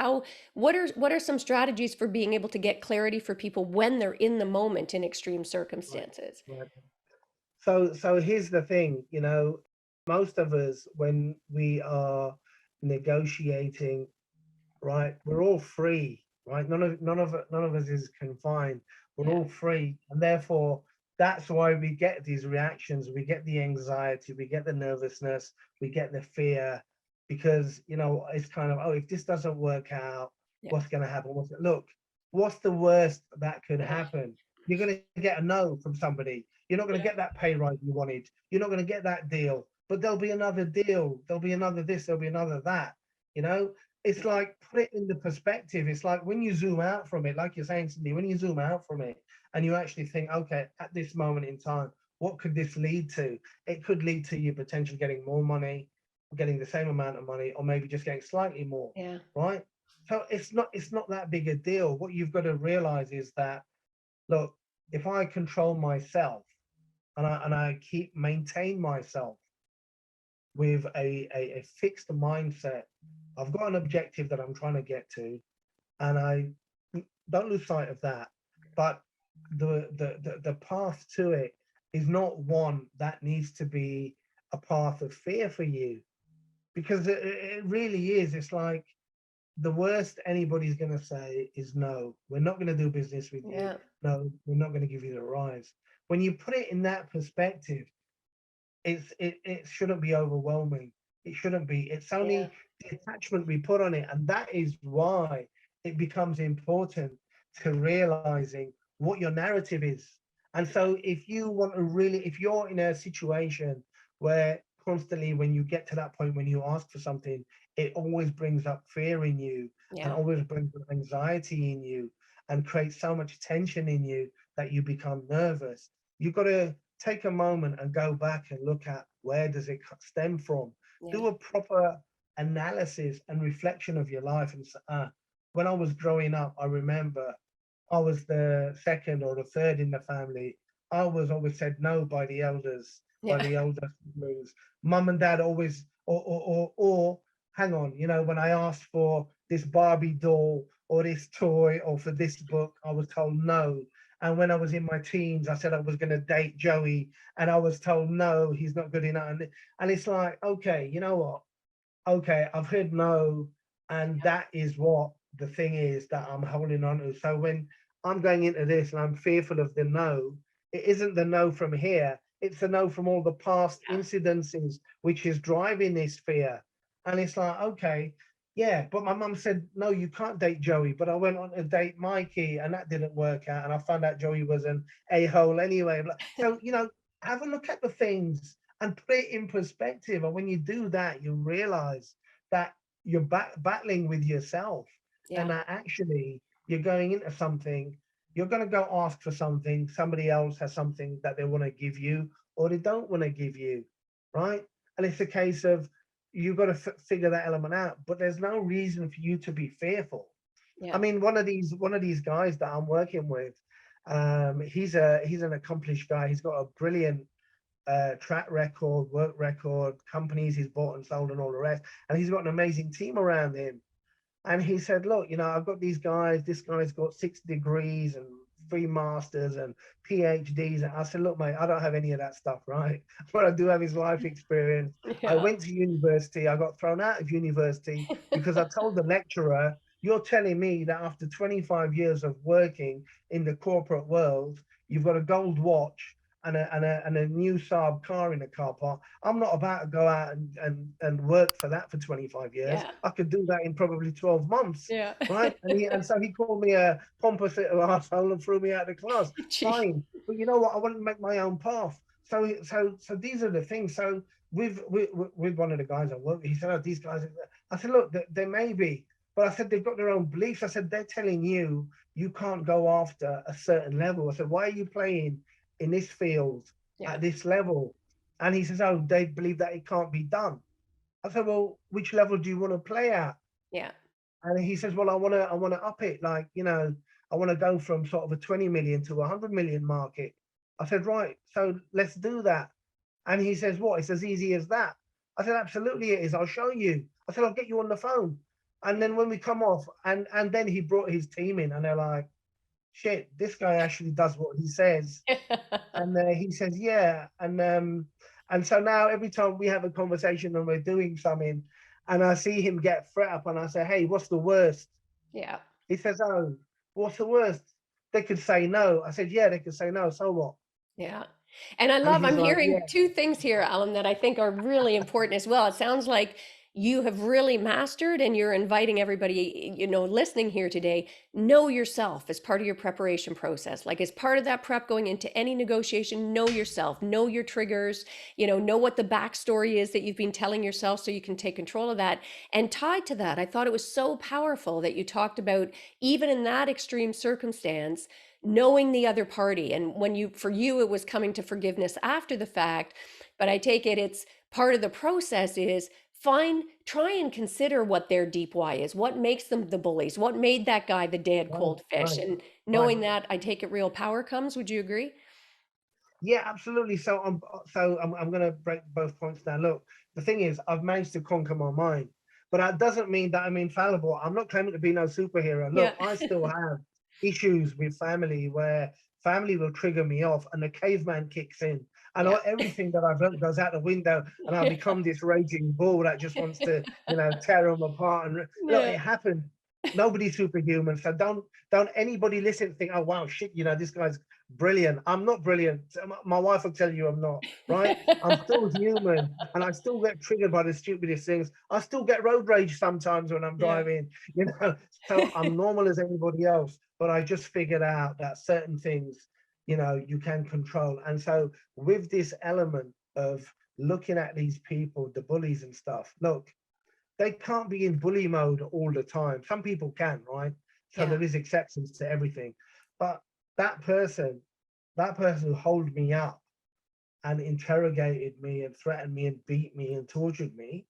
Speaker 1: What are some strategies for being able to get clarity for people when they're in the moment in extreme
Speaker 2: right,
Speaker 1: circumstances?
Speaker 2: right. So here's the thing, most of us, when we are negotiating, right, we're all free, right? None of us is confined. We're
Speaker 1: Yeah.
Speaker 2: all free, and therefore that's why we get these reactions. We get the anxiety, we get the nervousness, we get the fear, because it's kind of, oh, if this doesn't work out,
Speaker 1: Yeah.
Speaker 2: what's going to happen? Look, what's the worst that could
Speaker 1: Yeah.
Speaker 2: happen? You're going to get a no from somebody. You're not going to
Speaker 1: Yeah.
Speaker 2: get that pay rise you wanted. You're not going to get that deal, but there'll be another deal. There'll be another this. There'll be another that. You know, it's
Speaker 1: Yeah.
Speaker 2: like, put it in the perspective. It's like when you zoom out from it, like you're saying, Cindy, when you zoom out from it and you actually think, okay, at this moment in time, what could this lead to? It could lead to you potentially getting more money, getting the same amount of money, or maybe just getting slightly more,
Speaker 1: Yeah.
Speaker 2: right? So it's not that big a deal. What you've got to realize is that, look, if I control myself and I keep maintain myself with a fixed mindset, I've got an objective that I'm trying to get to, and I don't lose sight of that. But the path to it is not one that needs to be a path of fear for you, because it really is. It's like, the worst anybody's going to say is, no, we're not going to do business with you.
Speaker 1: Yeah.
Speaker 2: No, we're not going to give you the rise. When you put it in that perspective, it shouldn't be overwhelming. It shouldn't be. It's
Speaker 1: Yeah.
Speaker 2: only the attachment we put on it, and that is why it becomes important to realizing what your narrative is. And so, if you're in a situation where constantly, when you get to that point, when you ask for something, it always brings up fear in you, and
Speaker 1: Yeah.
Speaker 2: always brings up anxiety in you, and creates so much tension in you that you become nervous. You've got to take a moment and go back and look at, where does it stem from?
Speaker 1: Yeah.
Speaker 2: Do a proper analysis and reflection of your life. And when I was growing up, I remember I was the second or the third in the family. I was always said no by the elders, by
Speaker 1: Yeah.
Speaker 2: the elder siblings. Mum and dad always, or hang on, when I asked for this Barbie doll or this toy or for this book, I was told no. And when I was in my teens, I said I was going to date Joey, and I was told no, he's not good enough. And it's like, okay, you know what? Okay, I've heard no, and that is what the thing is that I'm holding on to. So when I'm going into this and I'm fearful of the no, it isn't the no from here. It's the no from all the past
Speaker 1: Yeah.
Speaker 2: incidences which is driving this fear. And it's like, okay, yeah, but my mum said, no, you can't date Joey. But I went on to date Mikey and that didn't work out. And I found out Joey was an a-hole anyway. So, have a look at the things and put it in perspective. And when you do that, you realize that you're battling with yourself and
Speaker 1: Yeah.
Speaker 2: that actually you're going into something, you're going to go ask for something, somebody else has something that they want to give you or they don't want to give you, right? And it's a case of, you've got to figure that element out. But there's no reason for you to be fearful. I
Speaker 1: Yeah.
Speaker 2: mean, one of these guys that I'm working with, he's an accomplished guy. He's got a brilliant track record, work record, companies he's bought and sold, and all the rest. And he's got an amazing team around him. And he said, look, I've got these guys. This guy's got 6 degrees and 3 masters and PhDs. And I said, look, mate, I don't have any of that stuff, right? But I do have his life experience. I
Speaker 1: Yeah.
Speaker 2: went to university. I got thrown out of university because I told the lecturer, you're telling me that after 25 years of working in the corporate world, you've got a gold watch and a new Saab car in the car park. I'm not about to go out and work for that for 25 years.
Speaker 1: Yeah.
Speaker 2: I could do that in probably 12 months,
Speaker 1: Yeah.
Speaker 2: right? And so he called me a pompous little asshole and threw me out of the class.
Speaker 1: Gee.
Speaker 2: Fine. But you know what? I want to make my own path. So these are the things. So with one of the guys I work with, he said, oh, these guys, I said, look, they may be, but I said, they've got their own beliefs. I said, they're telling you, you can't go after a certain level. I said, why are you playing in this field
Speaker 1: Yeah.
Speaker 2: at this level? And he says, oh, they believe that it can't be done. I said, well, which level do you want to play at?
Speaker 1: Yeah.
Speaker 2: And he says, well, I want to up it. Like, I want to go from sort of a 20 million to 100 million market. I said, right, so let's do that. And he says, what? It's as easy as that. I said, absolutely it is. I'll show you. I said, I'll get you on the phone. And then when we come off, and then he brought his team in and they're like, shit, this guy actually does what he says. And he says, yeah. And so now every time we have a conversation and we're doing something, and I see him get fret up, and I say, hey, what's the worst?
Speaker 1: Yeah.
Speaker 2: He says, oh, what's the worst? They could say no. I said, yeah, they could say no. So what?
Speaker 1: Yeah. And
Speaker 2: And
Speaker 1: I'm
Speaker 2: he's like,
Speaker 1: hearing
Speaker 2: yeah,
Speaker 1: two things here, Alan, that I think are really important as well. It sounds like you have really mastered and you're inviting everybody, listening here today, know yourself as part of your preparation process. Like as part of that prep going into any negotiation, know yourself, know your triggers, know what the backstory is that you've been telling yourself so you can take control of that. And tied to that, I thought it was so powerful that you talked about, even in that extreme circumstance, knowing the other party. And for you it was coming to forgiveness after the fact, but I take it it's part of the process is try and consider what their deep why is, what makes them the bullies, what made that guy the dead
Speaker 2: right,
Speaker 1: cold fish.
Speaker 2: right,
Speaker 1: And
Speaker 2: right.
Speaker 1: knowing that, I take it real power comes. Would you agree?
Speaker 2: Yeah, absolutely. So I'm going to break both points down. Look, the thing is, I've managed to conquer my mind, but that doesn't mean that I'm infallible. I'm not claiming to be no superhero.
Speaker 1: Yeah.
Speaker 2: Look, I still have issues with family where family will trigger me off and the caveman kicks in. And
Speaker 1: Yeah.
Speaker 2: everything that I've learned goes out the window, and I become this raging bull that just wants to, tear them apart. And look,
Speaker 1: Yeah.
Speaker 2: it happened. Nobody's superhuman, so don't anybody listen and think, oh wow, shit, this guy's brilliant. I'm not brilliant. My wife will tell you I'm not, right? I'm still human and I still get triggered by the stupidest things. I still get road rage sometimes when I'm
Speaker 1: Yeah.
Speaker 2: driving, so I'm normal as anybody else. But I just figured out that certain things, you can control. And so with this element of looking at these people, the bullies and stuff, look, they can't be in bully mode all the time. Some people can, right? So
Speaker 1: Yeah.
Speaker 2: there is exceptions to everything. But that person, that person who held me up and interrogated me and threatened me and beat me and tortured me,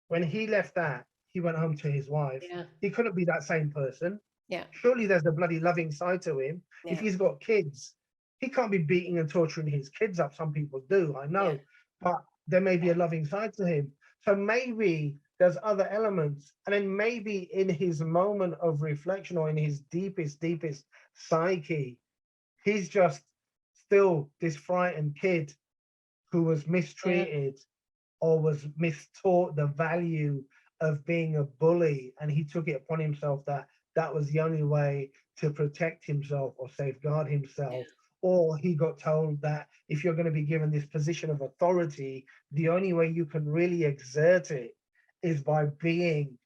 Speaker 2: when he left that, he went home to his wife.
Speaker 1: Yeah.
Speaker 2: He couldn't be that same person.
Speaker 1: Yeah.
Speaker 2: Surely there's a bloody loving side to him. If
Speaker 1: Yeah.
Speaker 2: he's got kids, he can't be beating and torturing his kids up. Some people do, I
Speaker 1: Yeah.
Speaker 2: know, but there may be a loving side to him. So maybe there's other elements. And then maybe in his moment of reflection or in his deepest psyche, he's just still this frightened kid who was
Speaker 1: Yeah.
Speaker 2: mistreated or was mistaught the value of being a bully, and he took it upon himself that that was the only way to protect himself or safeguard
Speaker 1: Yeah.
Speaker 2: himself. Or he got told that if you're going to be given this position of authority, the only way you can really exert it is by being,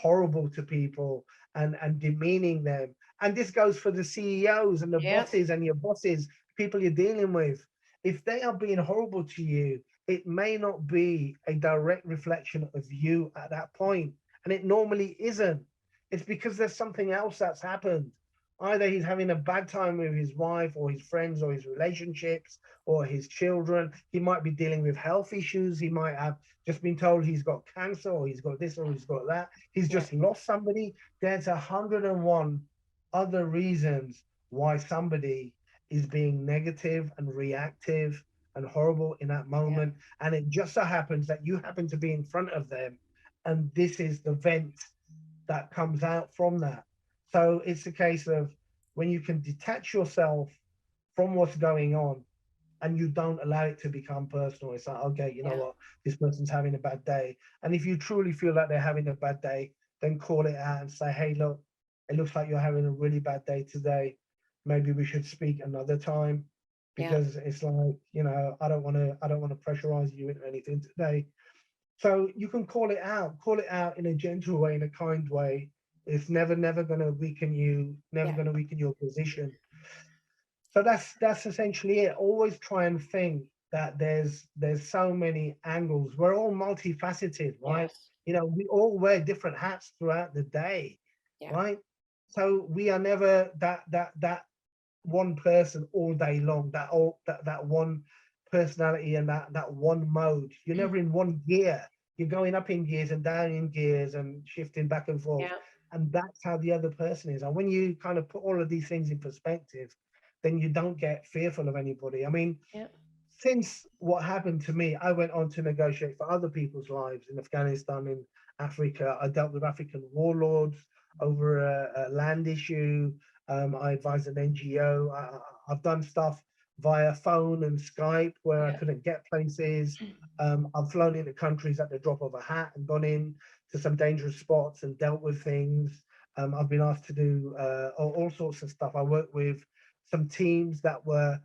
Speaker 2: horrible to people and demeaning them. And this goes for the CEOs and the
Speaker 1: Yeah.
Speaker 2: bosses and your bosses, people you're dealing with. If they are being horrible to you, it may not be a direct reflection of you at that point, and it normally isn't. It's because there's something else that's happened. Either he's having a bad time with his wife or his friends or his relationships or his children. He might be dealing with health issues. He might have just been told he's got cancer or he's got this or he's got that. He's
Speaker 1: Yeah.
Speaker 2: just lost somebody. There's 101 other reasons why somebody is being negative and reactive and horrible in that
Speaker 1: Yeah.
Speaker 2: moment. And it just so happens that you happen to be in front of them. And this is the vent that comes out from that. So it's a case of when you can detach yourself from what's going on and you don't allow it to become personal. It's like, okay, you know
Speaker 1: Yeah.
Speaker 2: what, this person's having a bad day. And if you truly feel like they're having a bad day, then call it out and say, hey, look, it looks like you're having a really bad day today. Maybe we should speak another time,
Speaker 1: Yeah.
Speaker 2: because it's like, I don't want to pressurize you into anything today. So you can call it out in a gentle way, in a kind way. It's never going to weaken you, never
Speaker 1: Yeah.
Speaker 2: going to weaken your position. So that's essentially it. Always try and think that there's so many angles. We're all multifaceted, right?
Speaker 1: Yes.
Speaker 2: We all wear different hats throughout the day,
Speaker 1: Yeah.
Speaker 2: right? So we are never that one person all day long, that one personality and that one mode. You're never in one gear. You're going up in gears and down in gears and shifting back and forth.
Speaker 1: Yeah.
Speaker 2: And that's how the other person is. And when you kind of put all of these things in perspective, then you don't get fearful of anybody. I mean,
Speaker 1: Yeah.
Speaker 2: since what happened to me, I went on to negotiate for other people's lives in Afghanistan, in Africa. I dealt with African warlords over a land issue. I advised an NGO. Have done stuff via phone and Skype where I
Speaker 1: Yeah.
Speaker 2: couldn't get places. I've flown into countries at the drop of a hat and gone in to some dangerous spots and dealt with things. I've been asked to do all sorts of stuff. I worked with some teams that were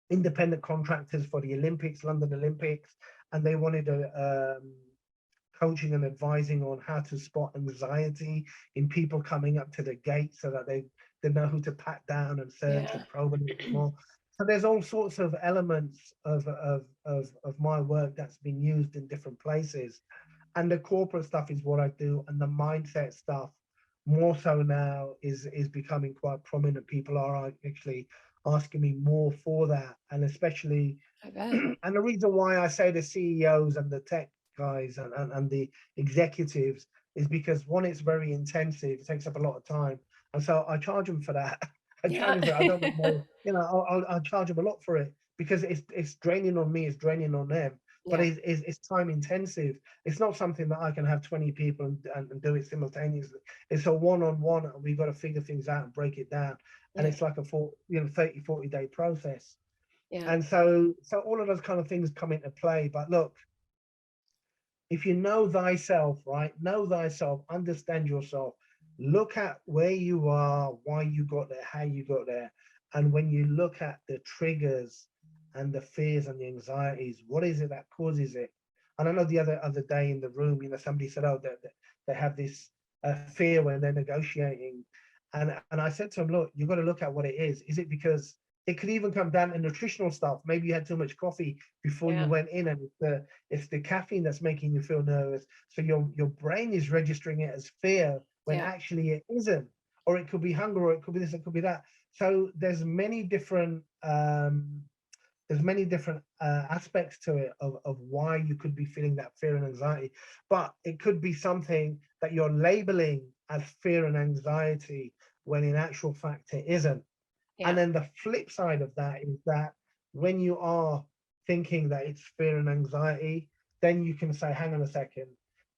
Speaker 2: independent contractors for the Olympics, London Olympics, and they wanted a coaching and advising on how to spot anxiety in people coming up to the gate so that they know who to pat down and search
Speaker 1: Yeah.
Speaker 2: and probe a little bit more. So there's all sorts of elements of my work that's been used in different places. And the corporate stuff is what I do, and the mindset stuff more so now is becoming quite prominent. People are actually asking me more for that, and especially
Speaker 1: I bet.
Speaker 2: and the reason why I say the CEOs and the tech guys and the executives is because one, it's very intensive, it takes up a lot of time, and so I charge them for that. I charge
Speaker 1: Yeah.
Speaker 2: them for it. I don't make no, I'll charge them a lot for it because it's draining on me, it's draining on them, but
Speaker 1: Yeah.
Speaker 2: it's time intensive. It's not something that I can have 20 people and do it simultaneously. It's a one-on-one, and we've got to figure things out and break it down. And
Speaker 1: Yeah.
Speaker 2: it's like a 30-40 day process.
Speaker 1: Yeah.
Speaker 2: And so all of those kind of things come into play. But look, if you know thyself, right? Know thyself, understand yourself, look at where you are, why you got there, how you got there. And when you look at the triggers and the fears and the anxieties, what is it that causes it? And I know the other day in the room, somebody said, oh, they have this fear when they're negotiating. And I said to them, look, you've got to look at what it is. Is it because it could even come down to nutritional stuff? Maybe you had too much coffee before you
Speaker 1: Yeah.
Speaker 2: went in, and it's the caffeine that's making you feel nervous. So your brain is registering it as fear when
Speaker 1: Yeah.
Speaker 2: actually it isn't. Or it could be hunger, or it could be this, it could be that. So there's many different aspects to it of why you could be feeling that fear and anxiety. But it could be something that you're labeling as fear and anxiety when in actual fact it isn't. And
Speaker 1: Yeah.
Speaker 2: then the flip side of that is that when you are thinking that it's fear and anxiety, then you can say, hang on a second,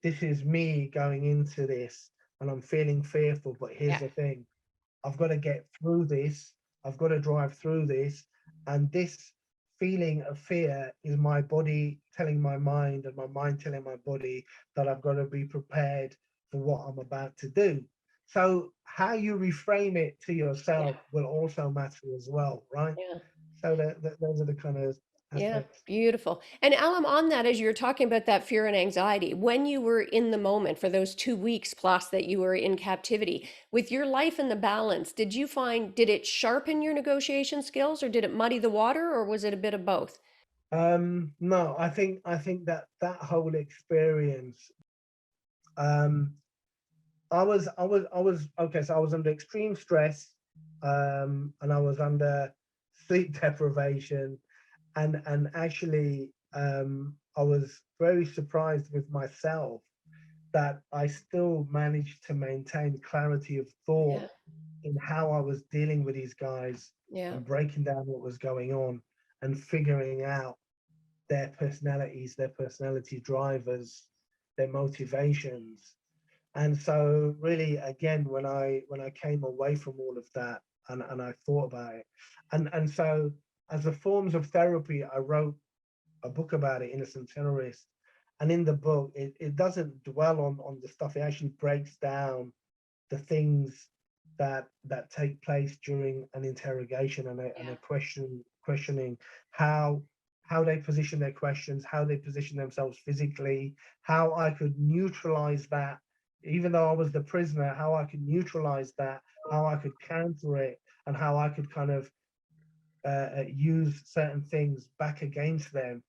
Speaker 2: this is me going into this and I'm feeling fearful. But here's
Speaker 1: Yeah.
Speaker 2: the thing, I've got to get through this, I've got to drive through this. And this feeling of fear is my body telling my mind and my mind telling my body that I've got to be prepared for what I'm about to do. So how you reframe it to
Speaker 1: Yeah.
Speaker 2: yourself will also matter as well, right?
Speaker 1: Yeah.
Speaker 2: So those are the kind of
Speaker 1: Yeah,
Speaker 2: aspects.
Speaker 1: beautiful. And Alan, on that, as you were talking about that fear and anxiety, when you were in the moment for those 2 weeks plus that you were in captivity, with your life in the balance, did you find, did it sharpen your negotiation skills or did it muddy the water or was it a bit of both?
Speaker 2: No, I think that that whole experience, um, I was okay. So I was under extreme stress, and I was under sleep deprivation, and actually, I was very surprised with myself that I still managed to maintain clarity of thought
Speaker 1: Yeah,
Speaker 2: in how I was dealing with these guys
Speaker 1: yeah,
Speaker 2: and breaking down what was going on and figuring out their personality drivers, their motivations. And so really again when I came away from all of that and I thought about it, and so as a forms of therapy, I wrote a book about it, Innocent Terrorist. And in the book, it doesn't dwell on the stuff. It actually breaks down the things that take place during an interrogation and
Speaker 1: yeah,
Speaker 2: a questioning how how they position their questions, how they position themselves physically, how I could neutralize that, even though I was the prisoner, how I could neutralize that, how I could counter it, and how I could kind of use certain things back against them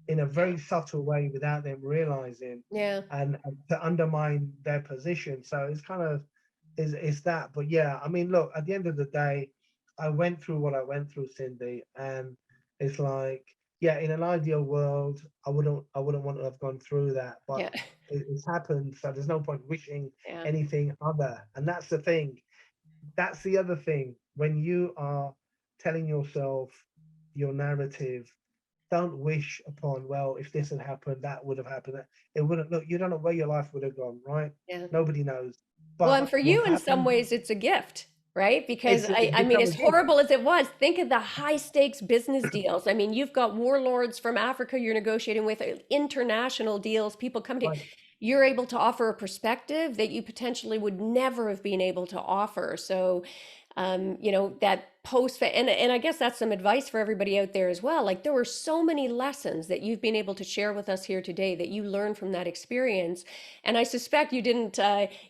Speaker 2: in a
Speaker 1: yeah,
Speaker 2: very subtle way without them realizing,
Speaker 1: yeah,
Speaker 2: and to undermine their position. So it's kind of is that. But yeah, I mean, look, at the end of the day, I went through what I went through, Cindy, and it's like, yeah, in an ideal world, I wouldn't want to have gone through that, but
Speaker 1: yeah,
Speaker 2: it's happened. So there's no point wishing
Speaker 1: yeah,
Speaker 2: anything other. And that's the thing. That's the other thing. When you are telling yourself your narrative, don't wish upon, well, if this had happened, that would have happened. It wouldn't. Look, you don't know where your life would have gone, right?
Speaker 1: yeah.
Speaker 2: Nobody knows.
Speaker 1: Well, and
Speaker 2: But
Speaker 1: for
Speaker 2: what
Speaker 1: you, in some
Speaker 2: happened,
Speaker 1: ways, it's a gift, right? Because
Speaker 2: it's
Speaker 1: I mean,
Speaker 2: become
Speaker 1: as
Speaker 2: a gift.
Speaker 1: horrible as it was, think of the high stakes business deals. I mean, you've got warlords from Africa you're negotiating with, international deals, people coming to,
Speaker 2: Right.
Speaker 1: you're able to offer a perspective that you potentially would never have been able to offer. So, that post and I guess that's some advice for everybody out there as well. Like there were so many lessons that you've been able to share with us here today that you learned from that experience, and I suspect you didn't,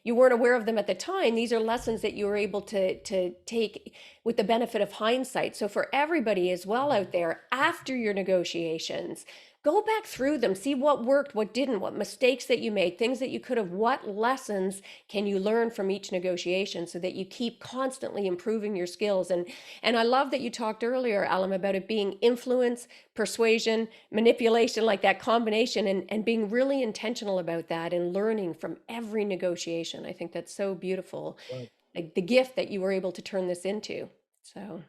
Speaker 1: you weren't aware of them at the time. These are lessons that you were able to take with the benefit of hindsight. So for everybody as well out there, after your negotiations, go back through them, see what worked, what didn't, what mistakes that you made, things that you could have, what lessons can you learn from each negotiation so that you keep constantly improving your skills. And I love that you talked earlier, Alan, about it being influence, persuasion, manipulation, like that combination, and being really intentional about that and learning from every negotiation. I think that's so beautiful,
Speaker 2: Right.
Speaker 1: like the gift that you were able to turn this into. So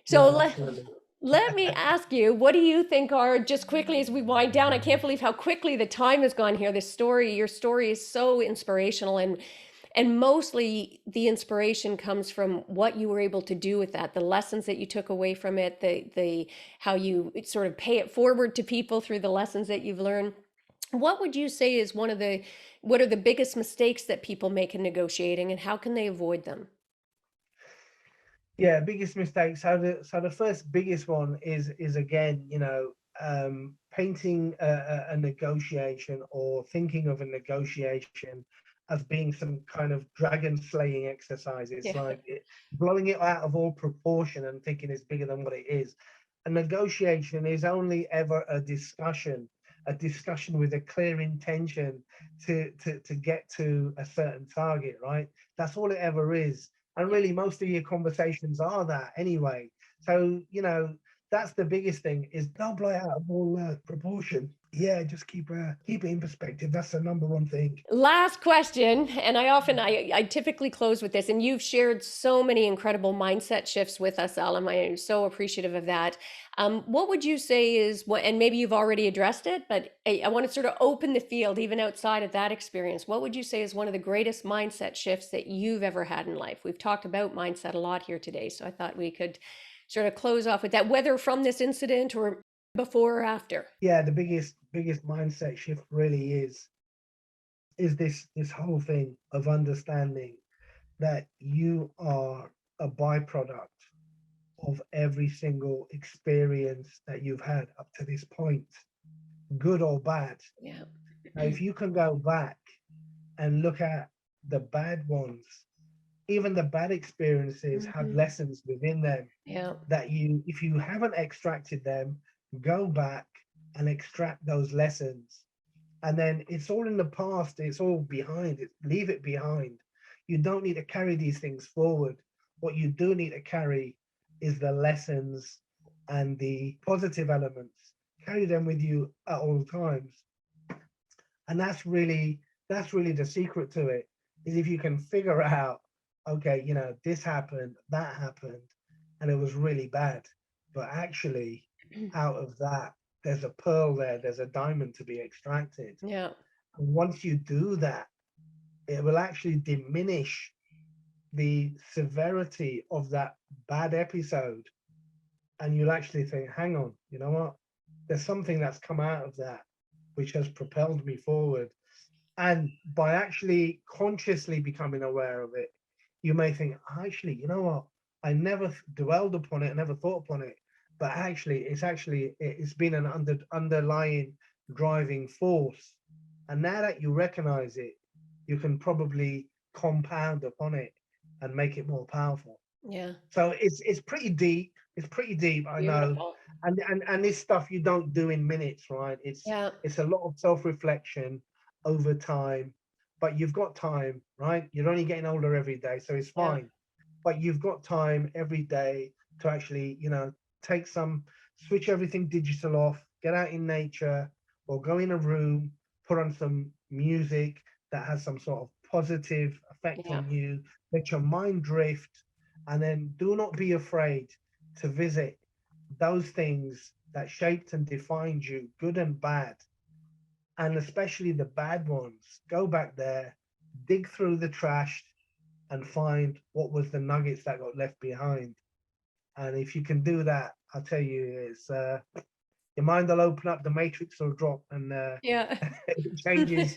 Speaker 1: so
Speaker 2: Yeah,
Speaker 1: let,
Speaker 2: absolutely.
Speaker 1: let me ask you, what do you think are, just quickly as we wind down, I can't believe how quickly the time has gone here. This story, your story is so inspirational, and mostly the inspiration comes from what you were able to do with that, the lessons that you took away from it, the how you sort of pay it forward to people through the lessons that you've learned. What would you say is what are the biggest mistakes that people make in negotiating and how can they avoid them?
Speaker 2: Yeah, biggest mistake. So the first biggest one is again, painting a negotiation or thinking of a negotiation as being some kind of dragon slaying exercise. It's
Speaker 1: Yeah,
Speaker 2: like blowing it out of all proportion and thinking it's bigger than what it is. A negotiation is only ever a discussion with a clear intention to get to a certain target, right? That's all it ever is. And
Speaker 1: yeah.
Speaker 2: really, most of your conversations are that anyway. So, that's the biggest thing is don't blow it out of all proportion. Yeah, just keep it in perspective. That's the number one thing.
Speaker 1: Last question, and I typically close with this, and you've shared so many incredible mindset shifts with us, Alam. I am so appreciative of that. What would you say is what, and maybe you've already addressed it, but I want to sort of open the field even outside of that experience. What would you say is one of the greatest mindset shifts that you've ever had in life? We've talked about mindset a lot here today, so I thought we could sort of close off with that, whether from this incident or before or after.
Speaker 2: Yeah, the biggest mindset shift really is this whole thing of understanding that you are a byproduct of every single experience that you've had up to this point, good or bad.
Speaker 1: Yeah.
Speaker 2: Now, if you can go back and look at the bad ones, even the bad experiences have
Speaker 1: Hmm.
Speaker 2: lessons within them
Speaker 1: Yeah.
Speaker 2: that you, if you haven't extracted them, go back and extract those lessons. And then it's all in the past, it's all behind it, leave it behind. You don't need to carry these things forward. What you do need to carry is the lessons and the positive elements. Carry them with you at all times. And that's really the secret to it, is if you can figure out, okay, this happened, that happened, and it was really bad, but actually out of that there's a pearl there, there's a diamond to be extracted.
Speaker 1: Yeah.
Speaker 2: And once you do that, it will actually diminish the severity of that bad episode, and you'll actually think, hang on, you know what, there's something that's come out of that which has propelled me forward. And by actually consciously becoming aware of it, you may think, actually, you know what? I never dwelled upon it, I never thought upon it. But it's been an underlying driving force. And now that you recognize it, you can probably compound upon it and make it more powerful.
Speaker 1: Yeah.
Speaker 2: So it's pretty deep. It's pretty deep, I know.
Speaker 1: Beautiful.
Speaker 2: And this stuff you don't do in minutes, right? It's
Speaker 1: Yeah.
Speaker 2: it's a lot of self-reflection over time, but you've got time, right? You're only getting older every day, so it's
Speaker 1: Yeah.
Speaker 2: fine. But you've got time every day to actually, take some, switch everything digital off, get out in nature, or go in a room, put on some music that has some sort of positive effect
Speaker 1: Yeah.
Speaker 2: on you, let your mind drift, and then do not be afraid to visit those things that shaped and defined you, good and bad, and especially the bad ones. Go back there, dig through the trash, and find what was the nuggets that got left behind. And if you can do that, I'll tell you, it's your mind will open up, the matrix will drop, and
Speaker 1: Yeah.
Speaker 2: it changes.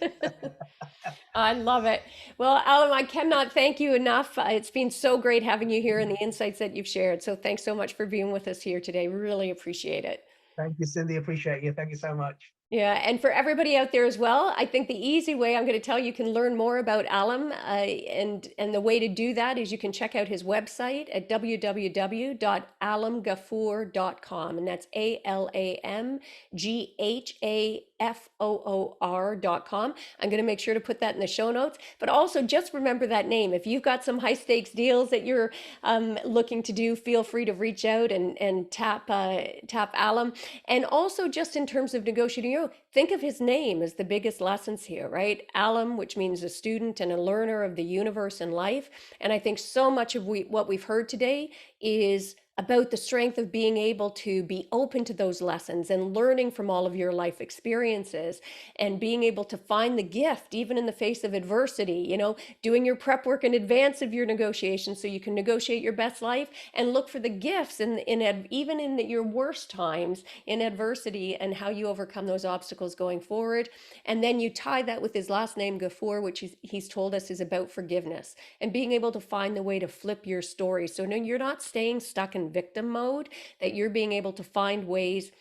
Speaker 1: I love it. Well, Alan, I cannot thank you enough. It's been so great having you here and the insights that you've shared. So thanks so much for being with us here today. Really appreciate it.
Speaker 2: Thank you, Cindy. Appreciate you. Thank you so much.
Speaker 1: Yeah, and for everybody out there as well, I think the easy way I'm going to tell you can learn more about Alam, and the way to do that is you can check out his website at www.alamghafoor.com, and that's ALAMGHAFOOR.com. I'm going to make sure to put that in the show notes, but also just remember that name. If you've got some high stakes deals that you're looking to do, feel free to reach out and tap Alam. And also, just in terms of negotiating, think of his name as the biggest lessons here, right? Alam, which means a student and a learner of the universe and life. And I think so much of what we've heard today is about the strength of being able to be open to those lessons and learning from all of your life experiences and being able to find the gift even in the face of adversity, doing your prep work in advance of your negotiations so you can negotiate your best life and look for the gifts even in your worst times in adversity and how you overcome those obstacles going forward. And then you tie that with his last name, Ghafoor, which he's told us is about forgiveness and being able to find the way to flip your story. So no, you're not staying stuck in victim mode, that you're being able to find ways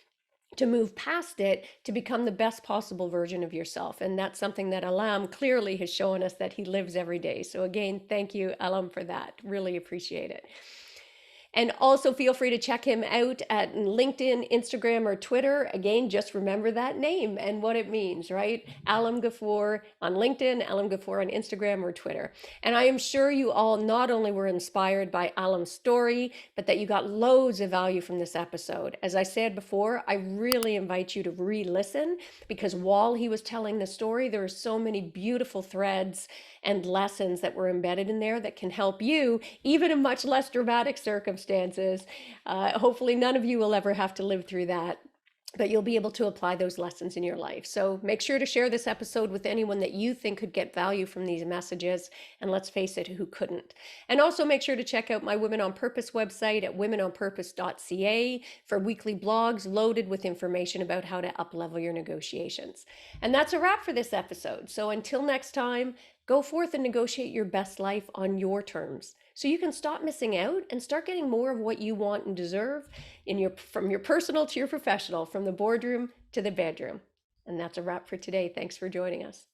Speaker 1: to move past it to become the best possible version of yourself. And that's something that Alam clearly has shown us that he lives every day. So again, thank you, Alam, for that. Really appreciate it. And also feel free to check him out at LinkedIn, Instagram, or Twitter. Again, just remember that name and what it means, right? Alam Ghafoor on LinkedIn, Alam Ghafoor on Instagram or Twitter. And I am sure you all not only were inspired by Alam's story, but that you got loads of value from this episode. As I said before, I really invite you to re-listen because while he was telling the story, there are so many beautiful threads and lessons that were embedded in there that can help you, even in much less dramatic circumstances. Hopefully, none of you will ever have to live through that. But you'll be able to apply those lessons in your life. So make sure to share this episode with anyone that you think could get value from these messages. And let's face it, who couldn't? And also make sure to check out my Women on Purpose website at womenonpurpose.ca for weekly blogs loaded with information about how to uplevel your negotiations. And that's a wrap for this episode. So until next time, go forth and negotiate your best life on your terms. so you can stop missing out and start getting more of what you want and deserve in your from your personal to your professional, from the boardroom to the bedroom. And that's a wrap for today. Thanks for joining us.